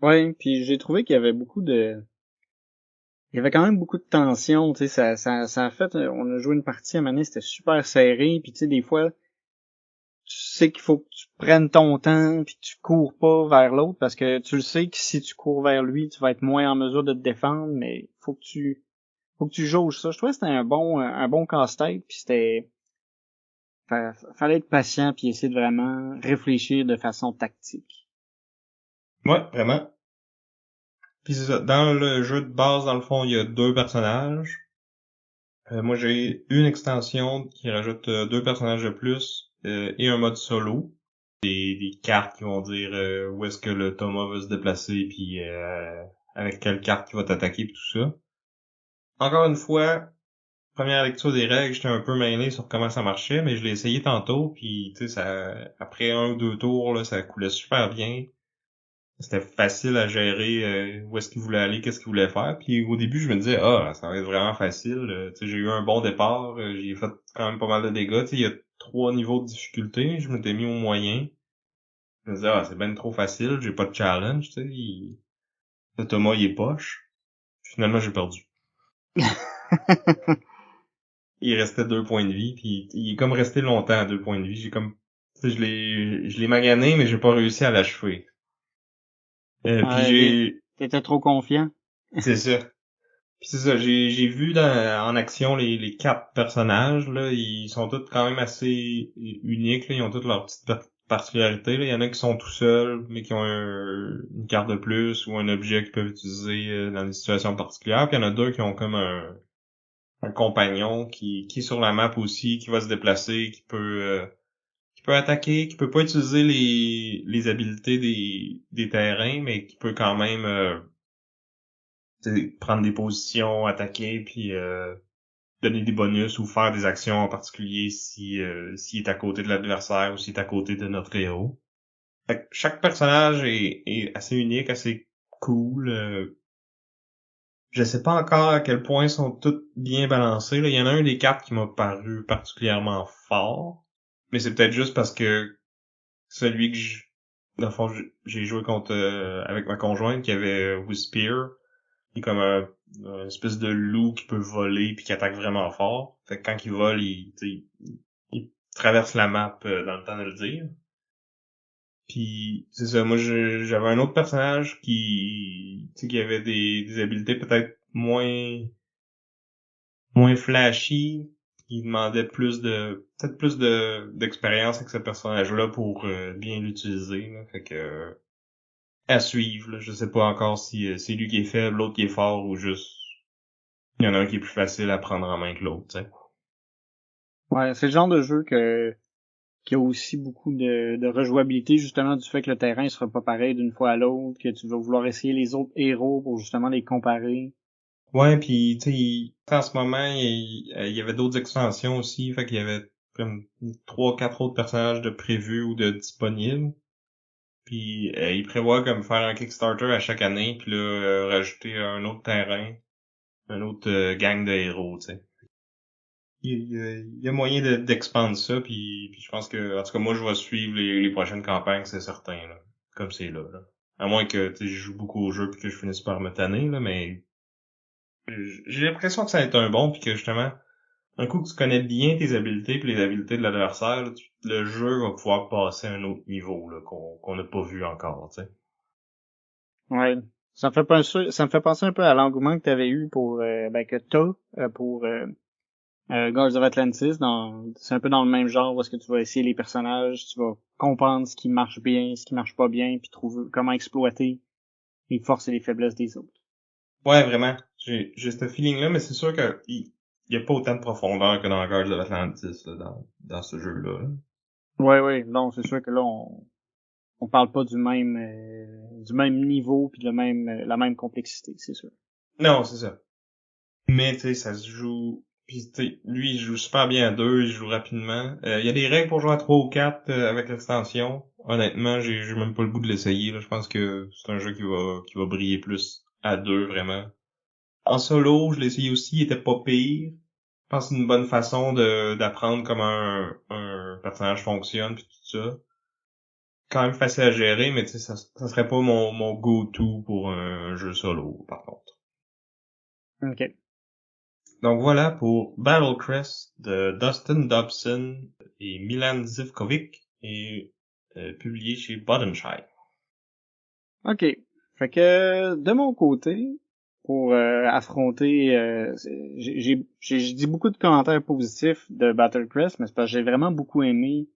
B: Ouais, puis j'ai trouvé qu'il y avait il y avait quand même beaucoup de tension, tu sais, ça a fait, on a joué une partie à un moment donné, c'était super serré, puis tu sais, des fois, tu sais qu'il faut que tu prennes ton temps puis que tu cours pas vers l'autre parce que tu le sais que si tu cours vers lui, tu vas être moins en mesure de te défendre, mais faut que tu jauges ça. Je trouvais que c'était un bon casse-tête puis fallait être patient puis essayer de vraiment réfléchir de façon tactique.
A: Ouais, vraiment. Puis c'est ça, dans le jeu de base, dans le fond, il y a deux personnages. Moi, j'ai une extension qui rajoute deux personnages de plus et un mode solo. Des cartes qui vont dire où est-ce que le Thomas va se déplacer, puis avec quelle carte il va t'attaquer, puis tout ça. Encore une fois, première lecture des règles, j'étais un peu mêlé sur comment ça marchait, mais je l'ai essayé tantôt, puis tu sais, après un ou deux tours, là, ça coulait super bien. C'était facile à gérer où est-ce qu'il voulait aller, qu'est-ce qu'il voulait faire. Puis au début, je me disais, ça va être vraiment facile. Tu sais, j'ai eu un bon départ, j'ai fait quand même pas mal de dégâts. Tu sais, il y a trois niveaux de difficulté. Je m'étais mis au moyen. Je me disais, c'est ben trop facile, j'ai pas de challenge. Tu sais, le Thomas, il est poche. Finalement, j'ai perdu. Il restait 2 points de vie, puis il est comme resté longtemps à 2 points de vie. Tu sais, je l'ai magané, mais j'ai pas réussi à l'achever. Puis
B: T'étais trop confiant.
A: c'est ça. Puis c'est ça, j'ai vu en action les quatre personnages, là, ils sont tous quand même assez uniques, là, ils ont toutes leurs petites particularités, là. Il y en a qui sont tout seuls, mais qui ont une carte de plus ou un objet qu'ils peuvent utiliser dans des situations particulières. Puis il y en a deux qui ont comme un compagnon qui est sur la map aussi, qui va se déplacer, qui peut attaquer, qui peut pas utiliser les habiletés des terrains, mais qui peut quand même prendre des positions, attaquer, puis donner des bonus ou faire des actions en particulier s'il est à côté de l'adversaire ou s'il est à côté de notre héros. Fait que chaque personnage est assez unique, assez cool. Je sais pas encore à quel point ils sont tous bien balancés. Là. Il y en a un des quatre qui m'a paru particulièrement fort, mais c'est peut-être juste parce que celui que dans le fond, j'ai joué contre avec ma conjointe qui avait Whisper. Il est comme un espèce de loup qui peut voler puis qui attaque vraiment fort. Fait que quand il vole, tu sais, il traverse la map dans le temps de le dire. Puis c'est ça, moi j'avais un autre personnage tu sais, qui avait des habiletés peut-être moins flashy, il demandait peut-être plus d'expérience avec ce personnage-là pour bien l'utiliser. Là. Fait que à suivre. Là. Je sais pas encore si c'est lui qui est faible, l'autre qui est fort ou juste il y en a un qui est plus facile à prendre en main que l'autre. T'sais.
B: Ouais, c'est le genre de jeu qui a aussi beaucoup de rejouabilité, justement, du fait que le terrain sera pas pareil d'une fois à l'autre, que tu vas vouloir essayer les autres héros pour justement les comparer.
A: Ouais, puis tu sais, en ce moment, il y avait d'autres extensions aussi, fait qu'il y avait comme 3, 4 autres personnages de prévus ou de disponibles. Puis il prévoit comme faire un Kickstarter à chaque année, puis là, rajouter un autre terrain, un autre gang de héros, tu sais. Il y a moyen d'expandre ça, puis je pense que, en tout cas, moi, je vais suivre les prochaines campagnes, c'est certain, là. Comme c'est là, là. À moins que, tu sais, je joue beaucoup au jeu puis que je finisse par me tanner, là, mais j'ai l'impression que ça va être un bon, puis que justement, un coup que tu connais bien tes habiletés puis les habiletés de l'adversaire, là, le jeu va pouvoir passer à un autre niveau, là, qu'on n'a pas vu encore, tu sais.
B: Ouais. Ça me fait penser un peu à l'engouement que tu avais eu pour que t'as pour Guards of Atlantis. C'est un peu dans le même genre où est-ce que tu vas essayer les personnages, tu vas comprendre ce qui marche bien, ce qui marche pas bien, puis trouver comment exploiter les forces et les faiblesses des autres.
A: Ouais, vraiment. J'ai ce feeling-là, mais c'est sûr que il y a pas autant de profondeur que dans Guards of Atlantis, là, dans ce jeu-là. Là.
B: Ouais, ouais. Non, c'est sûr que là, on parle pas du même niveau puis de la même complexité, c'est sûr.
A: Non, c'est ça. Mais tu sais, ça se joue. Puis tu sais, lui, il joue super bien à deux, il joue rapidement. Il y a des règles pour jouer à 3 ou 4 avec l'extension. Honnêtement, j'ai même pas le goût de l'essayer. Là. Je pense que c'est un jeu qui va briller plus à deux, vraiment. En solo, je l'ai essayé aussi, il était pas pire. Je pense que c'est une bonne façon d'apprendre comment un personnage fonctionne puis tout ça. Quand même facile à gérer, mais tu sais, ça serait pas mon go-to pour un jeu solo, par contre.
B: OK.
A: Donc voilà pour Battle Crest de Dustin Dobson et Milan Zivkovic et publié chez Bodenscheid.
B: OK. Fait que de mon côté, pour affronter j'ai dit beaucoup de commentaires positifs de Battlecrest, mais c'est parce que j'ai vraiment beaucoup aimé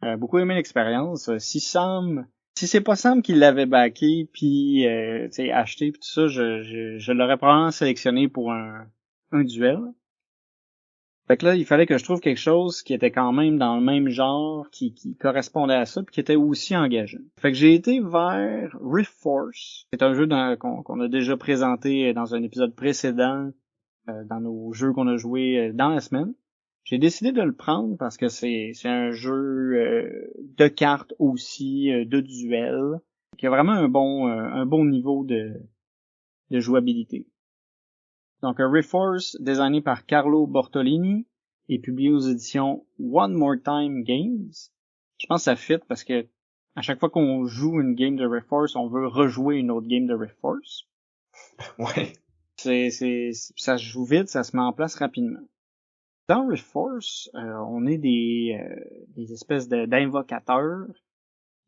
B: l'expérience. Si c'est pas Sam qui l'avait backé puis tu sais acheté puis tout ça, je l'aurais probablement sélectionné pour un duel. Fait que là, il fallait que je trouve quelque chose qui était quand même dans le même genre, qui correspondait à ça, puis qui était aussi engageant. Fait que j'ai été vers Rift Force. C'est un jeu qu'on a déjà présenté dans un épisode précédent, dans nos jeux qu'on a joués dans la semaine. J'ai décidé de le prendre parce que c'est un jeu de cartes aussi, de duel, qui a vraiment un bon niveau de jouabilité. Donc, Rift Force, designé par Carlo Bortolini et publié aux éditions One More Time Games. Je pense que ça fit parce que à chaque fois qu'on joue une game de Rift Force, on veut rejouer une autre game de Rift Force.
A: Ouais.
B: Ça se joue vite, ça se met en place rapidement. Dans Rift Force, on est des espèces d'invocateurs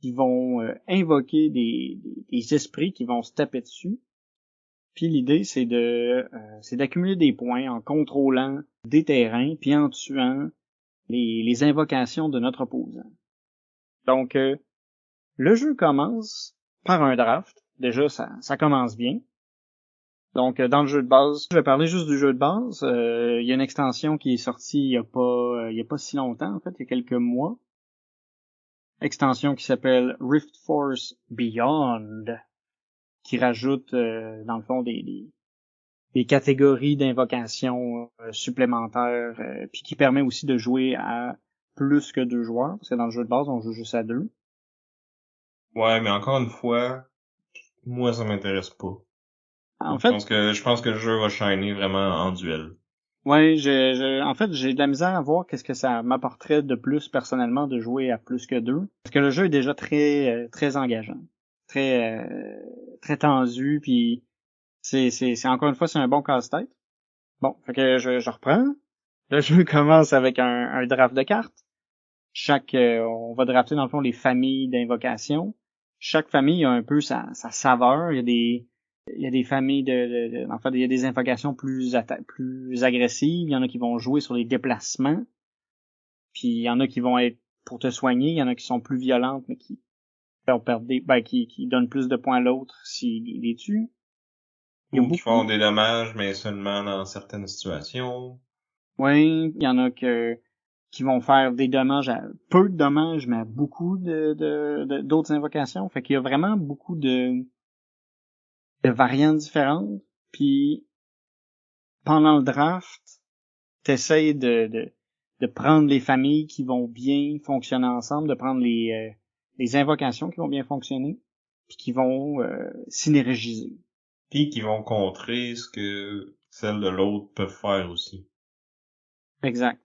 B: qui vont invoquer des esprits qui vont se taper dessus. Puis l'idée, c'est d'accumuler des points en contrôlant des terrains, puis en tuant les invocations de notre opposant. Donc, le jeu commence par un draft. Déjà, ça commence bien. Donc, dans le jeu de base, je vais parler juste du jeu de base. Il y a une extension qui est sortie il y a pas si longtemps, en fait, il y a quelques mois. Extension qui s'appelle Rift Force Beyond, qui rajoute, dans le fond, des catégories d'invocations supplémentaires, puis qui permet aussi de jouer à plus que 2 joueurs, parce que dans le jeu de base, on joue juste à 2.
A: Ouais, mais encore une fois, moi ça m'intéresse pas.
B: En fait,
A: Je pense que le jeu va shiner vraiment en duel.
B: ouais, en fait, j'ai de la misère à voir qu'est-ce que ça m'apporterait de plus personnellement de jouer à plus que 2, parce que le jeu est déjà très engageant, très tendu, puis c'est encore une fois c'est un bon casse-tête. Bon, fait que je reprends. Le jeu commence avec un draft de cartes. On va drafter dans le fond les familles d'invocations. Chaque famille a un peu sa saveur. Il y a il y a des familles en fait, il y a des invocations plus agressives, il y en a qui vont jouer sur les déplacements, puis il y en a qui vont être pour te soigner, il y en a qui sont plus violentes, mais qui font perdre qui donnent plus de points à l'autre s'il les tue. Il y a
A: Ou qui
B: beaucoup.
A: font des dommages, mais seulement dans certaines situations.
B: Oui, il y en a qui vont faire des dommages peu de dommages, mais à beaucoup d'autres invocations. Fait qu'il y a vraiment beaucoup de variantes différentes. Puis pendant le draft, t'essayes de prendre les familles qui vont bien fonctionner ensemble, de prendre les invocations qui vont bien fonctionner, puis qui vont synergiser.
A: Puis qui vont contrer ce que celles de l'autre peuvent faire aussi.
B: Exact.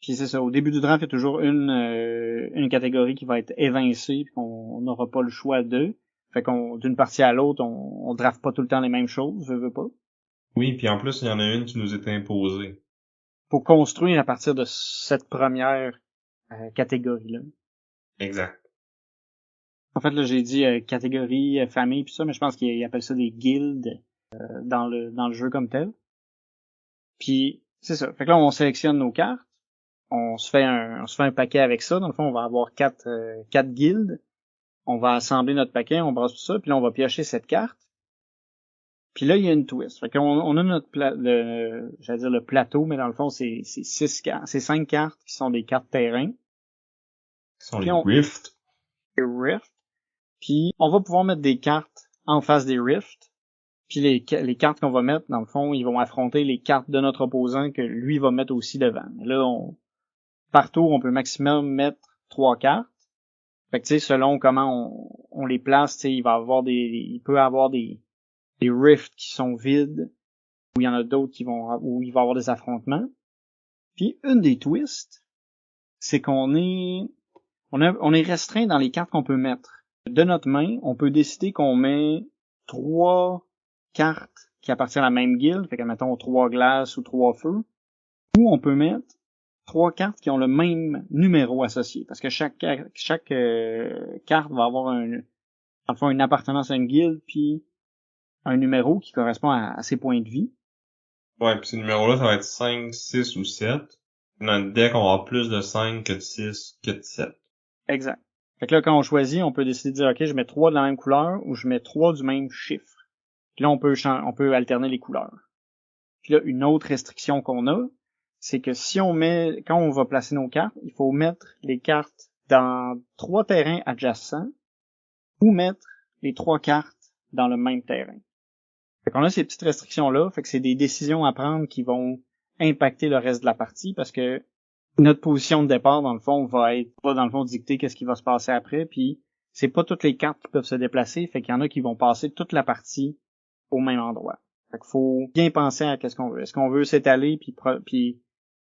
B: Puis c'est ça, au début du draft, il y a toujours une catégorie qui va être évincée, puis qu'on n'aura pas le choix d'eux. Fait qu'on d'une partie à l'autre, on draft pas tout le temps les mêmes choses, je veux pas.
A: Oui, puis en plus, il y en a une qui nous est imposée.
B: Pour construire à partir de cette première catégorie-là.
A: Exact.
B: En fait, là, j'ai dit catégorie, famille, puis ça, mais je pense qu'ils appellent ça des guildes dans le jeu comme tel. Puis c'est ça. Fait que là, on sélectionne nos cartes. On se fait un paquet avec ça. Dans le fond, on va avoir quatre guildes. On va assembler notre paquet, on brasse tout ça, puis là, on va piocher cette carte. Puis là, il y a une twist. Fait qu'on on a j'allais dire le plateau, mais dans le fond, c'est 5 cartes qui sont des cartes terrain.
A: Ce sont
B: Puis
A: les Rift.
B: Rift. Puis on va pouvoir mettre des cartes en face des Rift. Puis les cartes qu'on va mettre, dans le fond, ils vont affronter les cartes de notre opposant que lui va mettre aussi devant. Mais là, par tour, on peut maximum mettre 3 cartes. Fait que tu sais, selon comment on les place, tu sais, il peut avoir des rifts qui sont vides, ou il y en a d'autres où il va y avoir des affrontements. Puis une des twists, c'est on est restreint dans les cartes qu'on peut mettre. De notre main, on peut décider qu'on met 3 cartes qui appartiennent à la même guilde, fait que mettons 3 glaces ou 3 feux, ou on peut mettre 3 cartes qui ont le même numéro associé, parce que chaque carte va avoir dans le fond, une appartenance à une guilde, puis un numéro qui correspond à ses points de vie.
A: Ouais, puis ces numéros-là, ça va être 5, 6 ou 7. Dans le deck, on va avoir plus de 5 que de 6 que de 7.
B: Exact. Fait que là, quand on choisit, on peut décider de dire, OK, je mets 3 de la même couleur ou je mets 3 du même chiffre. Puis là, on peut alterner les couleurs. Puis là, une autre restriction qu'on a, c'est que quand on va placer nos cartes, il faut mettre les cartes dans 3 terrains adjacents ou mettre les 3 cartes dans le même terrain. Fait qu'on a ces petites restrictions-là, fait que c'est des décisions à prendre qui vont impacter le reste de la partie parce que notre position de départ, dans le fond, va dans le fond dicter qu'est-ce qui va se passer après, puis c'est pas toutes les cartes qui peuvent se déplacer, fait qu'il y en a qui vont passer toute la partie au même endroit. Fait qu'il faut bien penser à qu'est-ce qu'on veut. Est-ce qu'on veut s'étaler puis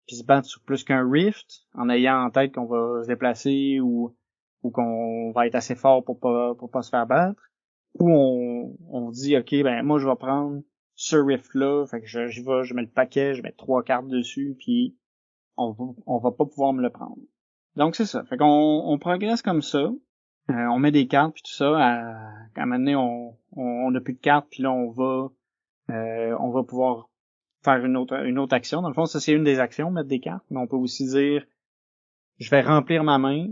B: se battre sur plus qu'un rift, en ayant en tête qu'on va se déplacer ou qu'on va être assez fort pour pas se faire battre, ou on dit OK, ben moi je vais prendre ce rift là, fait que je mets le paquet, je mets 3 cartes dessus, puis on va pas pouvoir me le prendre. Donc c'est ça. Fait qu'on progresse comme ça. On met des cartes puis tout ça. À un moment donné, on a plus de cartes puis là on va pouvoir faire une autre action. Dans le fond, ça c'est une des actions, mettre des cartes. Mais on peut aussi dire, je vais remplir ma main.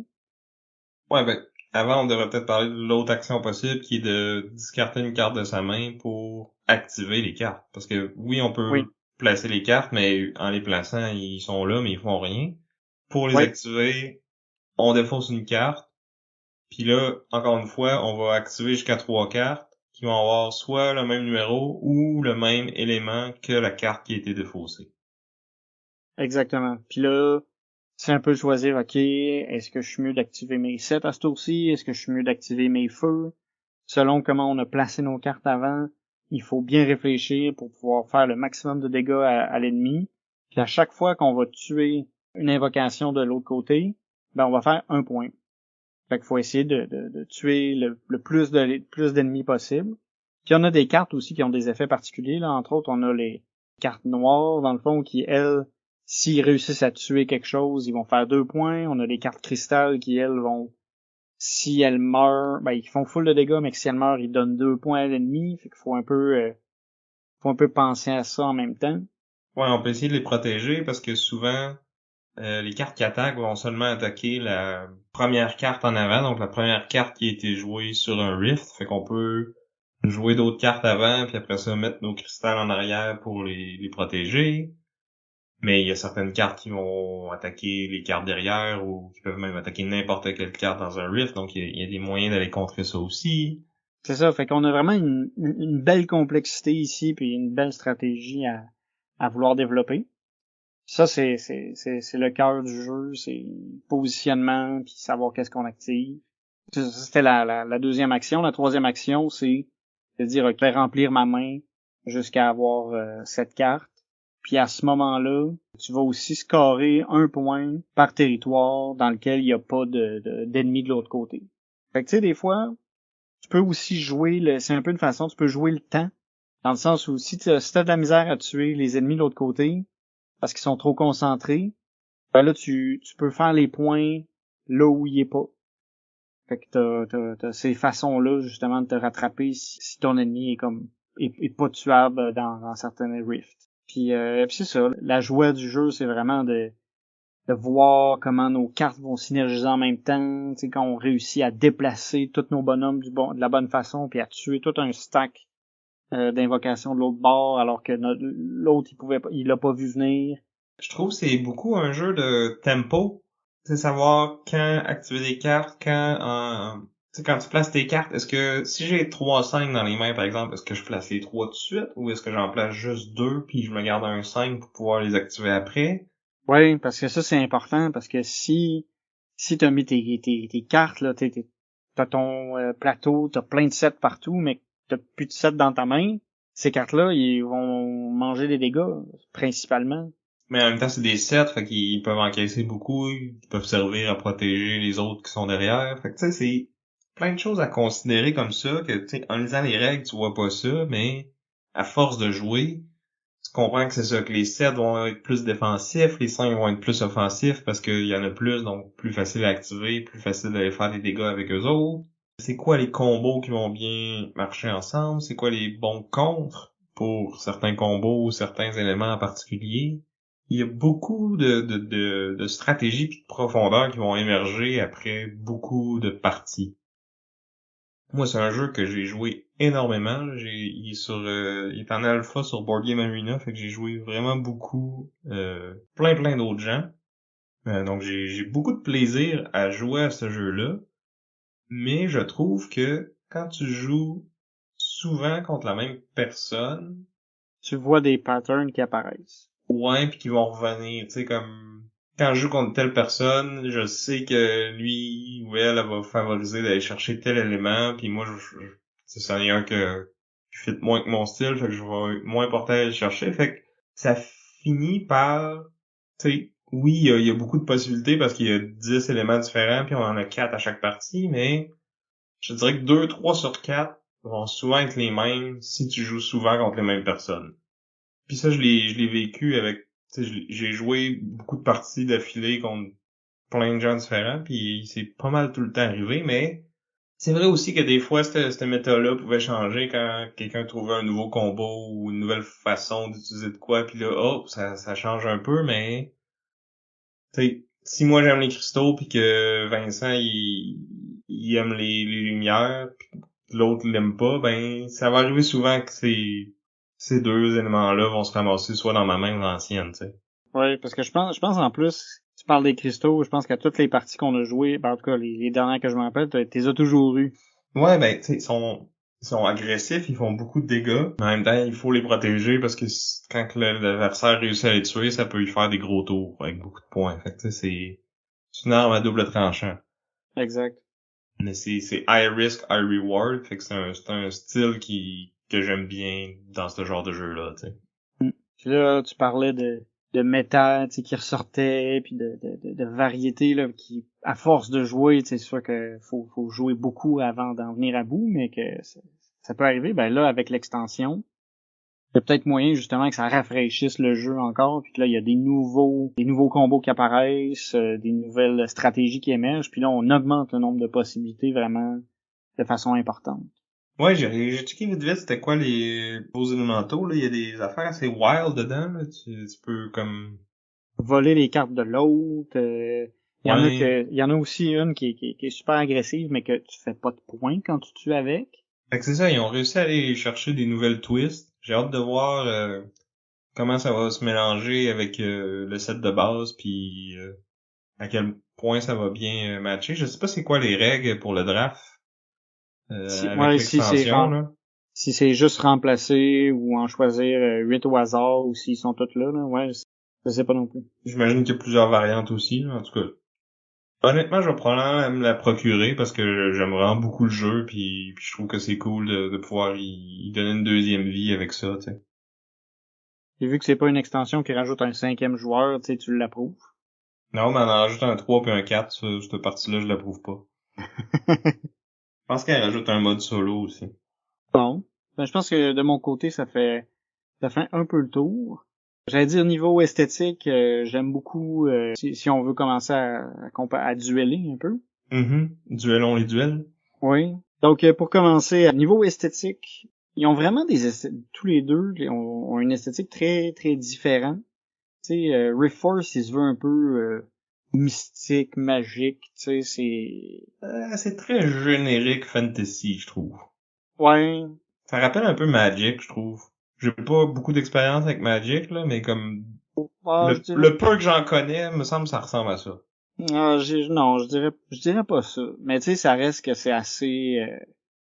A: Ouais, ben, avant, on devrait peut-être parler de l'autre action possible qui est de discarter une carte de sa main pour activer les cartes. Parce que oui, on peut
B: Oui,
A: placer les cartes, mais en les plaçant, ils sont là, mais ils font rien. Pour les
B: oui,
A: activer, on défausse une carte. Puis là, encore une fois, on va activer jusqu'à 3 cartes qui vont avoir soit le même numéro ou le même élément que la carte qui a été défaussée.
B: exactement. Puis là, c'est un peu choisir, OK, est-ce que je suis mieux d'activer mes 7 à ce tour-ci? Est-ce que je suis mieux d'activer mes feux? Selon comment on a placé nos cartes avant, il faut bien réfléchir pour pouvoir faire le maximum de dégâts à l'ennemi. Puis à chaque fois qu'on va tuer une invocation de l'autre côté, ben on va faire 1 point. Fait qu'il faut essayer de tuer le plus d'ennemis possible. Puis on a des cartes aussi qui ont des effets particuliers. Là, entre autres, on a les cartes noires, dans le fond, qui, elles, s'ils réussissent à tuer quelque chose, ils vont faire 2 points. On a les cartes cristal qui, elles, vont si elle meurt, ben ils font full de dégâts, mais que si elle meurt, ils donnent 2 points à l'ennemi. Fait qu'il faut un peu penser à ça en même temps.
A: Ouais, on peut essayer de les protéger parce que souvent, les cartes qui attaquent vont seulement attaquer la première carte en avant, donc la première carte qui a été jouée sur un Rift. Fait qu'on peut jouer d'autres cartes avant, puis après ça, mettre nos cristals en arrière pour les protéger. Mais il y a certaines cartes qui vont attaquer les cartes derrière ou qui peuvent même attaquer n'importe quelle carte dans un Rift, donc il y a des moyens d'aller contrer ça aussi.
B: C'est ça, fait qu'on a vraiment une belle complexité ici, puis une belle stratégie à vouloir développer. Ça, c'est le cœur du jeu, c'est positionnement, puis savoir qu'est-ce qu'on active. Ça, c'était la deuxième action. La troisième action, c'est de dire, ok, je vais remplir ma main jusqu'à avoir cette carte. Puis à ce moment-là, tu vas aussi scorer 1 point par territoire dans lequel il n'y a pas d'ennemis de l'autre côté. Fait que tu sais, des fois, tu peux aussi jouer, c'est un peu une façon, tu peux jouer le temps, dans le sens où si t'as de la misère à tuer les ennemis de l'autre côté, parce qu'ils sont trop concentrés, ben là, tu peux faire les points là où il est pas. Fait que t'as ces façons-là, justement, de te rattraper si ton ennemi est pas tuable dans certaines rifts. Puis c'est ça, la joie du jeu, c'est vraiment de voir comment nos cartes vont synergiser en même temps, tu sais, quand on réussit à déplacer tous nos bonhommes de la bonne façon, puis à tuer tout un stack d'invocations de l'autre bord, alors que l'autre, il l'a pas vu venir.
A: Je trouve que c'est beaucoup un jeu de tempo. C'est savoir quand activer des cartes, tu sais, quand tu places tes cartes, est-ce que si j'ai 3-5 dans les mains, par exemple, est-ce que je place les 3 tout de suite ou est-ce que j'en place juste 2 puis je me garde un 5 pour pouvoir les activer après?
B: Oui, parce que ça, c'est important, parce que si t'as mis tes cartes, là, t'as ton plateau, t'as plein de sets partout, mais t'as plus de sets dans ta main, ces cartes-là, ils vont manger des dégâts, principalement.
A: Mais en même temps, c'est des sets, fait qu'ils peuvent encaisser beaucoup, ils peuvent servir à protéger les autres qui sont derrière. Fait que tu sais, c'est plein de choses à considérer comme ça, que tu sais, en lisant les règles, tu vois pas ça, mais à force de jouer, tu comprends que c'est ça, que les 7 vont être plus défensifs, les 5 vont être plus offensifs parce qu'il y en a plus, donc plus facile à activer, plus facile d'aller faire des dégâts avec eux autres. C'est quoi les combos qui vont bien marcher ensemble? C'est quoi les bons contres pour certains combos ou certains éléments en particulier? Il y a beaucoup de stratégies et de profondeur qui vont émerger après beaucoup de parties. Moi, c'est un jeu que j'ai joué énormément. Il est en alpha sur Board Game Arena, fait que j'ai joué vraiment beaucoup, plein d'autres gens. Donc j'ai beaucoup de plaisir à jouer à ce jeu-là. Mais je trouve que quand tu joues souvent contre la même personne,
B: Tu vois des patterns qui apparaissent.
A: ouais, puis qui vont revenir, tu sais, comme quand je joue contre telle personne, je sais que lui ou elle va favoriser d'aller chercher tel élément, puis moi, c'est ça, il y a un qui fit moins que mon style, fait que je vais moins porter à aller le chercher, fait que ça finit par, tu sais, oui, il y a beaucoup de possibilités parce qu'il y a 10 éléments différents, puis on en a 4 à chaque partie, mais je dirais que 2, 3 sur 4 vont souvent être les mêmes si tu joues souvent contre les mêmes personnes. Puis ça, je l'ai vécu avec, tu sais, j'ai joué beaucoup de parties d'affilée contre plein de gens différents, puis c'est pas mal tout le temps arrivé, mais c'est vrai aussi que des fois, cette méthode-là pouvait changer quand quelqu'un trouvait un nouveau combo ou une nouvelle façon d'utiliser de quoi, puis là, oh, ça change un peu, mais tu sais, si moi j'aime les cristaux puis que Vincent il aime les lumières puis que l'autre l'aime pas, ben ça va arriver souvent que ces deux éléments-là vont se ramasser soit dans ma main ou dans la sienne, tu sais.
B: Oui, parce que je pense en plus, tu parles des cristaux, je pense qu'à toutes les parties qu'on a jouées, ben, en tout cas, les dernières que je me rappelle, t'es as toujours eu.
A: Ouais, ben tu sais, ils sont agressifs, ils font beaucoup de dégâts. Mais en même temps, il faut les protéger parce que quand que l'adversaire réussit à les tuer, ça peut lui faire des gros tours avec beaucoup de points. Fait que tu sais, c'est une arme à double tranchant.
B: Exact.
A: Mais c'est high risk, high reward, fait que c'est un style que j'aime bien dans ce genre de jeu-là, tu sais.
B: Mm. Puis là, tu parlais de méta, tu sais, qui ressortait, puis de variété, là, qui, à force de jouer, tu sais, c'est sûr que faut jouer beaucoup avant d'en venir à bout, mais que ça peut arriver. Ben là, avec l'extension, Il y a peut-être moyen justement que ça rafraîchisse le jeu encore, puis que là il y a des nouveaux combos qui apparaissent, des nouvelles stratégies qui émergent, puis là on augmente le nombre de possibilités vraiment de façon importante.
A: Ouais, j'ai checké vite vite c'était quoi les beaux élémentaux, là. Il y a des affaires assez wild dedans, là. Tu peux comme...
B: Voler les cartes de l'autre,
A: Ouais.
B: il y en a aussi une qui est super agressive, mais que tu fais pas de points quand tu tues avec.
A: Fait que c'est ça, ils ont réussi à aller chercher des nouvelles twists. J'ai hâte de voir comment ça va se mélanger avec le set de base, puis à quel point ça va bien matcher. Je sais pas c'est quoi les règles pour le draft avec
B: Ouais,
A: l'extension, là.
B: si c'est juste remplacer ou en choisir 8 au hasard ou s'ils sont tous là, ouais, je sais pas non plus.
A: J'imagine qu'il y a plusieurs variantes aussi, là, en tout cas. Honnêtement, je vais probablement me la procurer parce que j'aime vraiment beaucoup le jeu, puis je trouve que c'est cool de pouvoir y donner une deuxième vie avec ça, tu sais.
B: Et vu que c'est pas une extension qui rajoute un 5e joueur, tu sais, tu l'approuves.
A: Non, mais en rajoute un 3 puis un 4, cette partie-là, je l'approuve pas. Je pense qu'elle rajoute un mode solo aussi.
B: Bon. Ben, je pense que de mon côté, ça fait un peu le tour. J'allais dire niveau esthétique, j'aime beaucoup si on veut commencer à dueller un peu.
A: Duellons les duels.
B: Oui. Donc pour commencer, à niveau esthétique, ils ont vraiment tous les deux ont une esthétique très très différente. Tu sais, Rift Force, il se veut un peu mystique, magique, tu sais, c'est...
A: C'est très générique fantasy, je trouve.
B: Ouais,
A: Ça rappelle un peu Magic, je trouve. J'ai pas beaucoup d'expérience avec Magic, là, mais comme
B: ah, je dirais...
A: le peu que j'en connais, me semble que ça ressemble à ça.
B: non, je dirais pas ça. Mais tu sais, ça reste que c'est assez...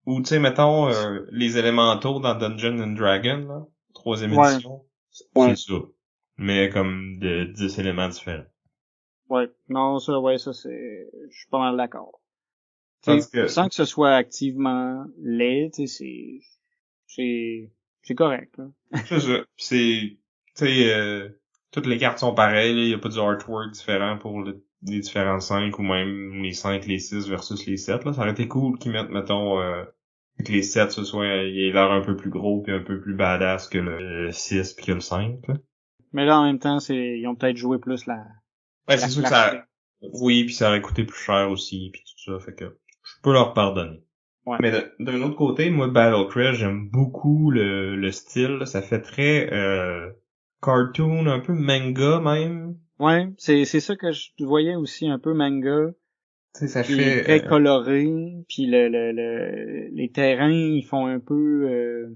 A: Ou tu sais, mettons les élémentaux dans Dungeons and Dragons, là, troisième
B: Ouais,
A: édition, c'est ça. Mais comme de 10 éléments différents.
B: ouais. Non, ça, ouais, ça, c'est... Je suis pas mal d'accord. Tu
A: Tandis
B: sais,
A: que
B: sans que ce soit activement laid, tu sais, c'est correct, là.
A: c'est ça. C'est, tu sais, toutes les cartes sont pareilles, il y a pas du artwork différent pour les différents 5 ou même les 5 les 6 versus les 7 là. Ça aurait été cool qu'ils mettent, mettons, que les 7 ce soit, il ait l'air un peu plus gros puis un peu plus badass que le 6 puis que le 5 là.
B: Mais là, en même temps, ils ont peut-être joué plus
A: Ouais,
B: la
A: c'est sûr que
B: flasherie.
A: oui, puis ça aurait coûté plus cher aussi puis tout ça, fait que je peux leur pardonner.
B: Ouais.
A: Mais d'un autre côté, moi, Battlecry, j'aime beaucoup le style. Là. Ça fait très cartoon, un peu manga même.
B: Ouais, c'est ça que je voyais aussi un peu manga,
A: Tu sais, ça
B: puis
A: fait...
B: très coloré, puis les terrains, ils font un peu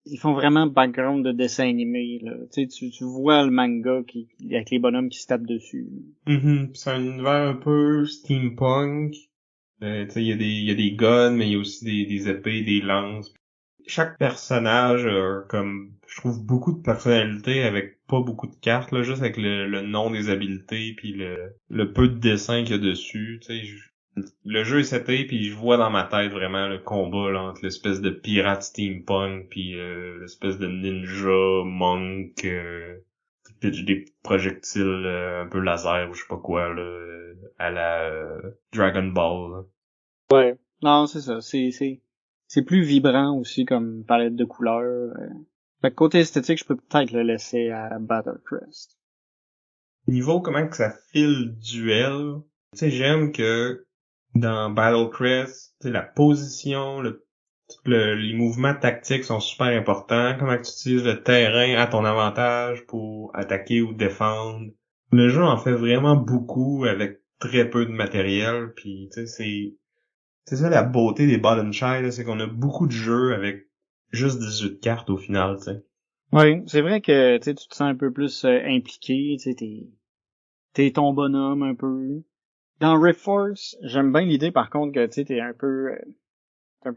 B: ils font vraiment background de dessin animé là. Tu sais, tu vois le manga avec les bonhommes qui se tapent dessus.
A: C'est un univers un peu steampunk. Tu sais, il y a des guns, mais il y a aussi des épées, des lances. Chaque personnage a, comme, je trouve, beaucoup de personnalité avec pas beaucoup de cartes, là, juste avec le nom des habiletés puis le peu de dessin qu'il y a dessus. Tu sais, le jeu est seté puis je vois dans ma tête vraiment le combat là, entre l'espèce de pirate steampunk puis l'espèce de ninja monk qui pitch des projectiles un peu laser ou je sais pas quoi là, à la Dragon Ball. Là.
B: Ouais. Non, c'est ça. C'est plus vibrant aussi comme palette de couleurs. Fait que côté esthétique, je peux peut-être le laisser à Battlecrest.
A: Niveau comment que ça file duel, tu sais j'aime que dans Battlecrest, tu sais la position, les mouvements tactiques sont super importants. Comment que tu utilises le terrain à ton avantage pour attaquer ou défendre. Le jeu en fait vraiment beaucoup avec très peu de matériel. Puis tu sais, c'est ça la beauté des Bottom Shy, c'est qu'on a beaucoup de jeux avec juste 18 cartes au final, tu sais.
B: Oui, c'est vrai que tu sais, tu te sens un peu plus impliqué, tu sais, t'es ton bonhomme un peu. Dans Rift Force, j'aime bien l'idée par contre que tu sais, t'es un peu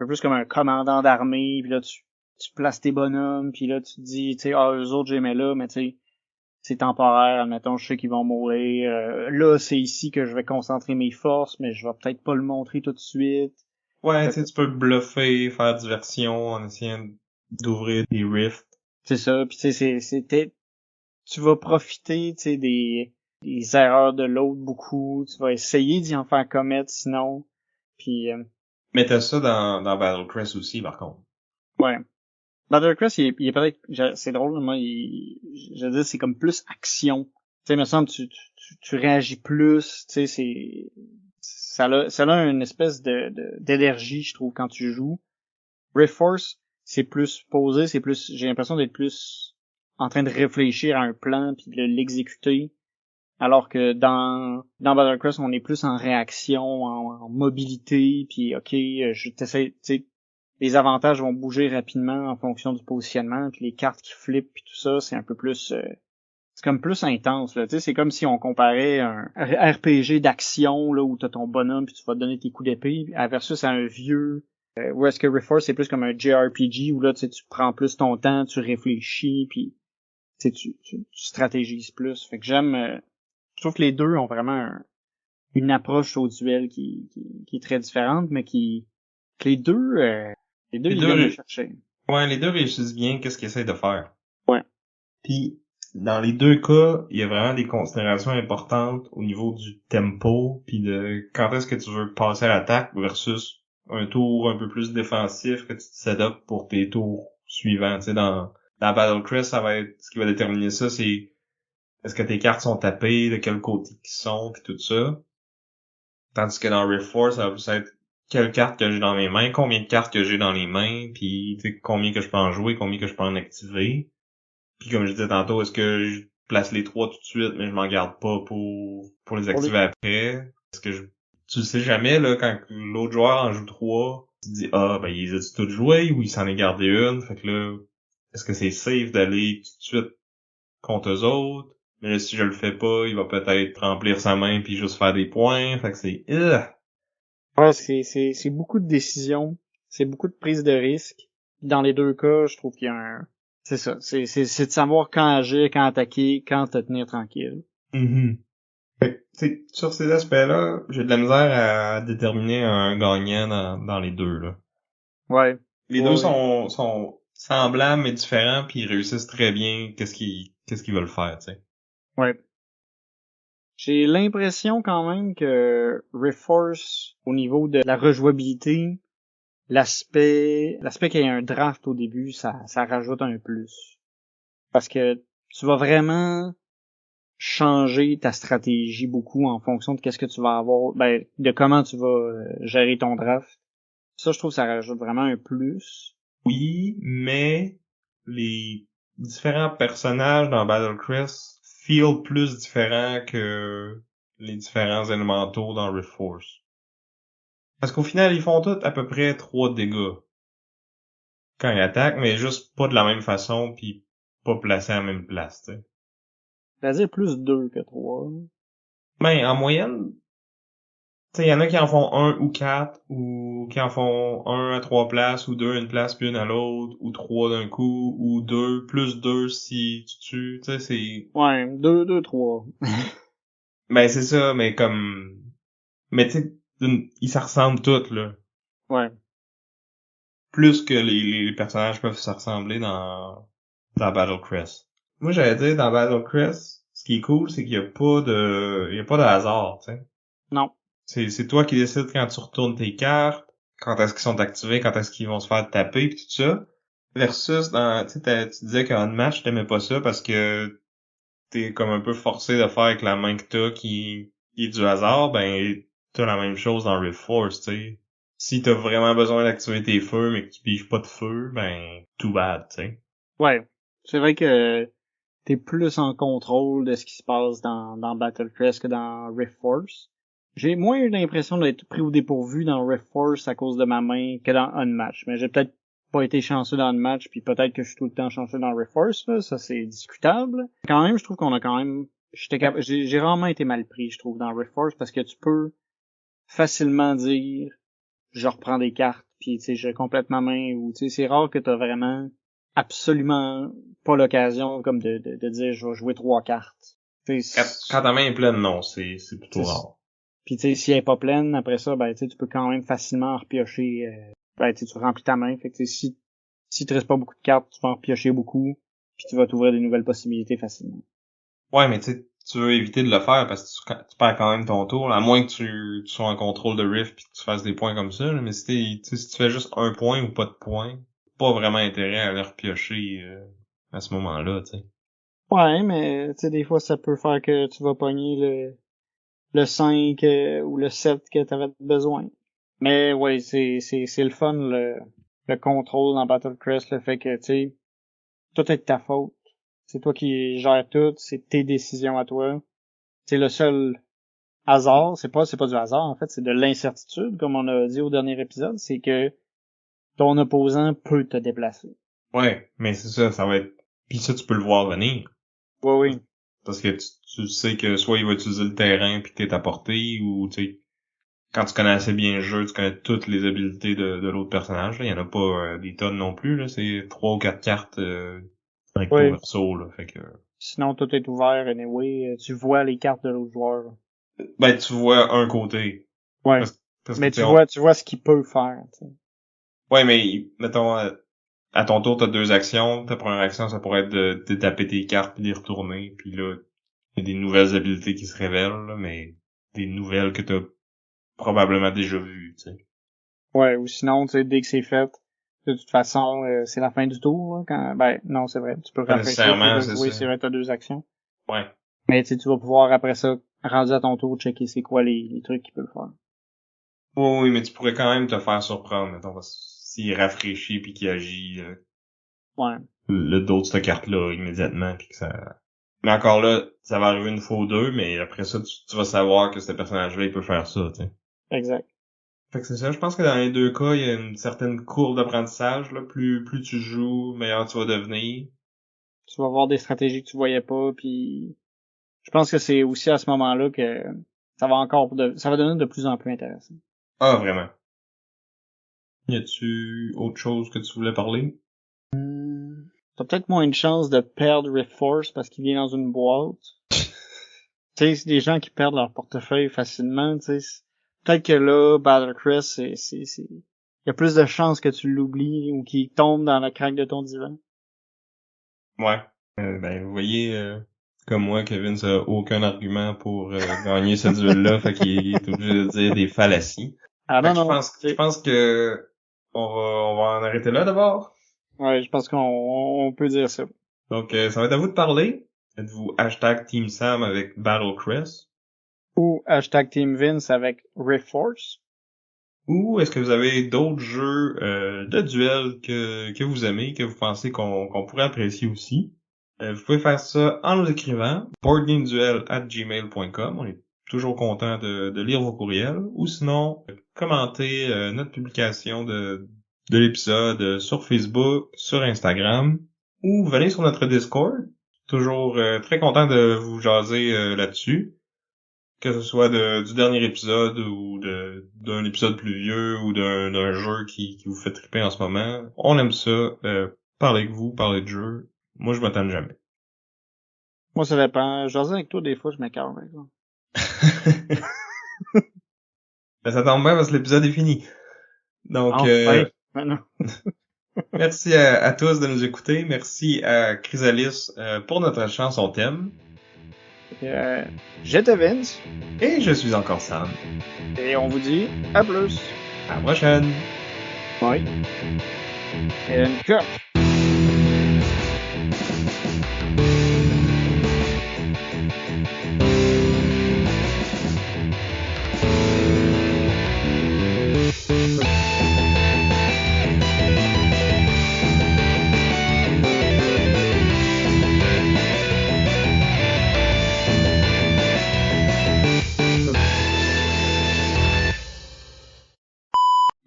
B: plus comme un commandant d'armée, puis là tu places tes bonhommes, puis là tu te dis, tu sais, ah eux autres j'aimais là, mais tu sais, c'est temporaire, admettons, je sais qu'ils vont mourir. Là, c'est ici que je vais concentrer mes forces, mais je vais peut-être pas le montrer tout de suite.
A: Ouais, tu sais, tu peux bluffer, faire diversion en essayant d'ouvrir des rifts.
B: C'est ça, puis tu sais, tu vas profiter, tu sais, des erreurs de l'autre beaucoup. Tu vas essayer d'y en faire commettre, sinon. Puis,
A: Mais t'as ça dans Battlecrest aussi, par contre.
B: ouais. Battle Crest, il est peut-être, c'est drôle, moi, je veux dire, c'est comme plus action. Tu sais, me semble, tu réagis plus, tu sais, ça a une espèce d'énergie, je trouve, quand tu joues. Rift Force, c'est plus posé, j'ai l'impression d'être plus en train de réfléchir à un plan puis de l'exécuter. Alors que dans Battlecross, on est plus en réaction, en mobilité, puis ok, je t'essaie, tu sais, les avantages vont bouger rapidement en fonction du positionnement, puis les cartes qui flippent, puis tout ça, c'est un peu plus, c'est comme plus intense, là. Tu sais, c'est comme si on comparait un RPG d'action, là, où t'as ton bonhomme, puis tu vas te donner tes coups d'épée, versus à un vieux, où est-ce que Reforce, c'est plus comme un JRPG, où là, tu sais, tu prends plus ton temps, tu réfléchis, puis tu sais, tu stratégises plus. Fait que je trouve que les deux ont vraiment une approche au duel qui est très différente, mais que les deux,
A: Les
B: ils
A: deux,
B: viennent me chercher.
A: ouais, les deux réussissent bien qu'est-ce qu'ils essayent de faire.
B: Ouais.
A: Puis, dans les deux cas, il y a vraiment des considérations importantes au niveau du tempo, puis de quand est-ce que tu veux passer à l'attaque versus un tour un peu plus défensif que tu te set up pour tes tours suivants. Tu sais, dans Battle Crest, ça va être, ce qui va déterminer ça, c'est est-ce que tes cartes sont tapées, de quel côté qu'ils sont, puis tout ça. Tandis que dans Rift Force, ça va plus être quelle carte que j'ai dans mes mains, combien de cartes que j'ai dans les mains, puis tu sais, combien que je peux en jouer, combien que je peux en activer. Puis comme je disais tantôt, est-ce que je place les trois tout de suite, mais je m'en garde pas pour les activer après? Est-ce que tu le sais jamais, là, quand l'autre joueur en joue trois, tu te dis, ah, ben, ils ont tous joué ou il s'en est gardé une? Fait que là, est-ce que c'est safe d'aller tout de suite contre eux autres? Mais là, si je le fais pas, il va peut-être remplir sa main puis juste faire des points. Fait que c'est,
B: Ouais, c'est beaucoup de décisions, c'est beaucoup de prise de risque. Dans les deux cas, je trouve qu'il y a c'est ça, c'est de savoir quand agir, quand attaquer, quand te tenir tranquille.
A: Mhm. Fait que, tu sais, sur ces aspects-là, j'ai de la misère à déterminer un gagnant dans les deux, là.
B: Ouais.
A: Les deux
B: Ouais.
A: sont semblables mais différents, puis ils réussissent très bien qu'est-ce qu'ils veulent faire, tu sais.
B: Ouais. J'ai l'impression quand même que Reforce, au niveau de la rejouabilité, l'aspect qu'il y ait un draft au début, ça rajoute un plus. Parce que tu vas vraiment changer ta stratégie beaucoup en fonction de qu'est-ce que tu vas avoir, ben, de comment tu vas gérer ton draft. Ça, je trouve que ça rajoute vraiment un plus.
A: Oui, mais les différents personnages dans Battle Crest feel plus différents que les différents élémentaux dans Rift Force. Parce qu'au final, ils font tous à peu près 3 dégâts quand ils attaquent, mais juste pas de la même façon puis pas placés à la même place, tu sais.
B: C'est-à-dire plus 2 que 3.
A: Ben, en moyenne, tu sais, il y en a qui en font un ou quatre, ou qui en font un à 3 places, ou deux à une place puis une à l'autre, ou trois d'un coup, ou deux, plus deux si tu tues, tu sais, c'est...
B: Ouais, 2, 3.
A: Ben, c'est ça, mais comme... Mais tu sais, ils se ressemblent tous, là.
B: Ouais.
A: Plus que les personnages peuvent se ressembler dans Battle Crest. Moi, j'allais dire, dans Battle Crest, ce qui est cool, c'est qu'il y a pas de hasard, tu sais.
B: Non.
A: C'est toi qui décides quand tu retournes tes cartes, quand est-ce qu'ils sont activés, quand est-ce qu'ils vont se faire taper pis tout ça. Versus tu sais, tu disais qu'en match, t'aimais pas ça parce que t'es comme un peu forcé de faire avec la main que t'as qui est du hasard, ben, t'as la même chose dans Rift Force, tu sais. Si t'as vraiment besoin d'activer tes feux mais que tu piges pas de feu, ben, too bad, tu sais.
B: Ouais. C'est vrai que t'es plus en contrôle de ce qui se passe dans Battle Crest que dans Rift Force. J'ai moins eu l'impression d'être pris au dépourvu dans Rift Force à cause de ma main que dans Unmatch. Mais j'ai peut-être pas été chanceux dans Unmatch, puis peut-être que je suis tout le temps chanceux dans Rift Force, là. Ça, c'est discutable. Quand même, je trouve qu'on a quand même... J'ai rarement été mal pris, je trouve, dans Rift Force, parce que tu peux facilement dire je reprends des cartes, puis tu sais, je complète ma main, ou tu sais, c'est rare que t'as vraiment absolument pas l'occasion comme de dire je vais jouer 3 cartes.
A: Quand ta main est pleine, non, c'est plutôt
B: T'sais,
A: rare.
B: puis tu sais, si elle est pas pleine, après ça, ben tu peux quand même facilement en repiocher. Ben tu remplis ta main. Fait que si te reste pas beaucoup de cartes, tu vas en repiocher beaucoup, puis tu vas t'ouvrir des nouvelles possibilités facilement.
A: Ouais, mais tu sais, tu veux éviter de le faire parce que tu perds quand même ton tour, à moins que tu sois en contrôle de Rift pis que tu fasses des points comme ça, là. Mais si si tu fais juste un point ou pas de point, pas vraiment intérêt à aller repiocher à ce moment-là, tu sais.
B: Ouais, mais tu sais, des fois, ça peut faire que tu vas pogner le 5 ou le 7 que t'avais besoin. Mais ouais, c'est le fun, le contrôle dans Battle Crest, le fait que, tu sais, tout est de ta faute. C'est toi qui gères tout, c'est tes décisions à toi. C'est le seul hasard, c'est pas du hasard, en fait, c'est de l'incertitude, comme on a dit au dernier épisode, c'est que ton opposant peut te déplacer.
A: Ouais, mais c'est ça, ça va être... Puis ça, tu peux le voir venir.
B: Oui, oui.
A: Parce que tu sais que soit il va utiliser le terrain puis que t'es à portée, ou tu sais, quand tu connais assez bien le jeu, tu connais toutes les habiletés de l'autre personnage. Là. Il y en a pas des tonnes non plus, là. C'est 3 ou 4 cartes recto
B: Oui.
A: verso, là. Fait que.
B: Sinon, tout est ouvert, anyway. Tu vois les cartes de l'autre joueur.
A: Ben, tu vois un côté.
B: Ouais.
A: Parce que
B: Mais tu vois ce qu'il peut faire, tu sais.
A: ouais, mais mettons à ton tour, t'as 2 actions. Ta première action, ça pourrait être de taper tes cartes puis de les retourner. Puis là, il y a des nouvelles habiletés qui se révèlent, là, mais des nouvelles que t'as probablement déjà vues, tu sais.
B: Ouais, ou sinon, tu sais, dès que c'est fait, de toute façon, c'est la fin du tour, là, quand, ben, non, c'est vrai. Tu peux
A: Pas
B: rafraîchir puis
A: nécessairement, c'est
B: rejouer
A: ça.
B: si t'as 2 actions.
A: Ouais.
B: Mais tu vas pouvoir, après ça, rendu à ton tour, checker c'est quoi les trucs qu'il peut faire.
A: Oui, oui, mais tu pourrais quand même te faire surprendre, mettons, parce que s'il rafraîchit puis qu'il agit
B: Ouais.
A: le dos de cette carte-là immédiatement, puis que ça... Mais encore là, ça va arriver une fois ou deux, mais après ça, tu vas savoir que ce personnage-là, il peut faire ça, tu sais.
B: Exact.
A: Fait que c'est ça, je pense que dans les 2 cas, il y a une certaine courbe d'apprentissage, là. Plus tu joues, meilleur tu vas devenir.
B: Tu vas voir des stratégies que tu voyais pas, puis je pense que c'est aussi à ce moment-là que ça va devenir de plus en plus intéressant.
A: Ah, vraiment. Y a-tu autre chose que tu voulais parler?
B: T'as peut-être moins de chances de perdre Rift Force parce qu'il vient dans une boîte. Tu sais, c'est des gens qui perdent leur portefeuille facilement, tu sais. Peut-être que là, Battle Crest, il y a plus de chances que tu l'oublies ou qu'il tombe dans la craque de ton divan.
A: Ouais. Ben, vous voyez, comme moi, Kevin, ça a aucun argument pour gagner ce duel-là, fait qu'il est obligé de dire des fallacies.
B: Ah
A: Fait
B: non,
A: que
B: non.
A: je pense que on va en arrêter là d'abord.
B: Ouais, je pense qu'on peut dire ça.
A: Donc, ça va être à vous de parler. Êtes-vous hashtag Team Sam avec Battlecrest?
B: Ou hashtag Team Vince avec Rift Force.
A: Ou est-ce que vous avez d'autres jeux de duel que vous aimez, que vous pensez qu'on pourrait apprécier aussi? Vous pouvez faire ça en nous écrivant boardgameduel@gmail.com. On est toujours content de lire vos courriels. Ou sinon, commentez notre publication de l'épisode sur Facebook, sur Instagram, ou venez sur notre Discord. Toujours très content de vous jaser là-dessus. Que ce soit du dernier épisode ou d'un épisode plus vieux ou d'un jeu qui vous fait triper en ce moment. On aime ça. Parler avec vous, parler de jeu. Moi, je m'attends jamais.
B: Moi, ça dépend. J'ose avec toi, des fois, je m'écarte, par exemple.
A: Ben, ça tombe bien parce que l'épisode est fini. Donc,
B: Enfin, maintenant.
A: merci à tous de nous écouter. Merci à Chrysalis pour notre chanson thème.
B: J'étais Vince,
A: Et je suis encore Sam.
B: et on vous dit à plus.
A: À la prochaine!
B: Bye. And cut.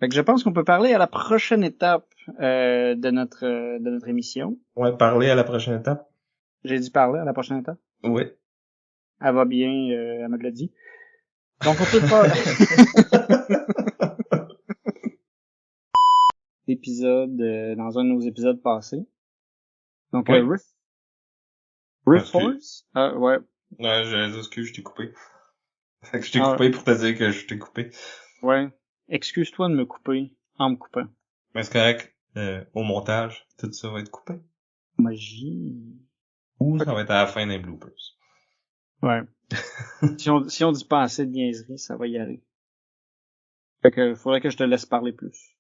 B: Fait que je pense qu'on peut parler à la prochaine étape de notre émission.
A: On va parler à la prochaine étape.
B: J'ai dit parler à la prochaine étape.
A: Oui.
B: Elle va bien, elle me l'a dit. Donc on peut pas épisode dans un de nos épisodes passés. Donc
A: Oui.
B: Rift Force. Ah ouais.
A: Ouais, excuse, je t'ai coupé. Fait que je t'ai
B: Ah,
A: coupé pour te dire que je t'ai coupé.
B: ouais. Excuse-toi de me couper en me coupant.
A: Mais c'est correct. Au montage, tout ça va être coupé.
B: Magie.
A: Ou ça va être à la fin des bloopers.
B: Ouais. Si on dit pas assez de niaiseries, ça va y aller. Fait que faudrait que je te laisse parler plus.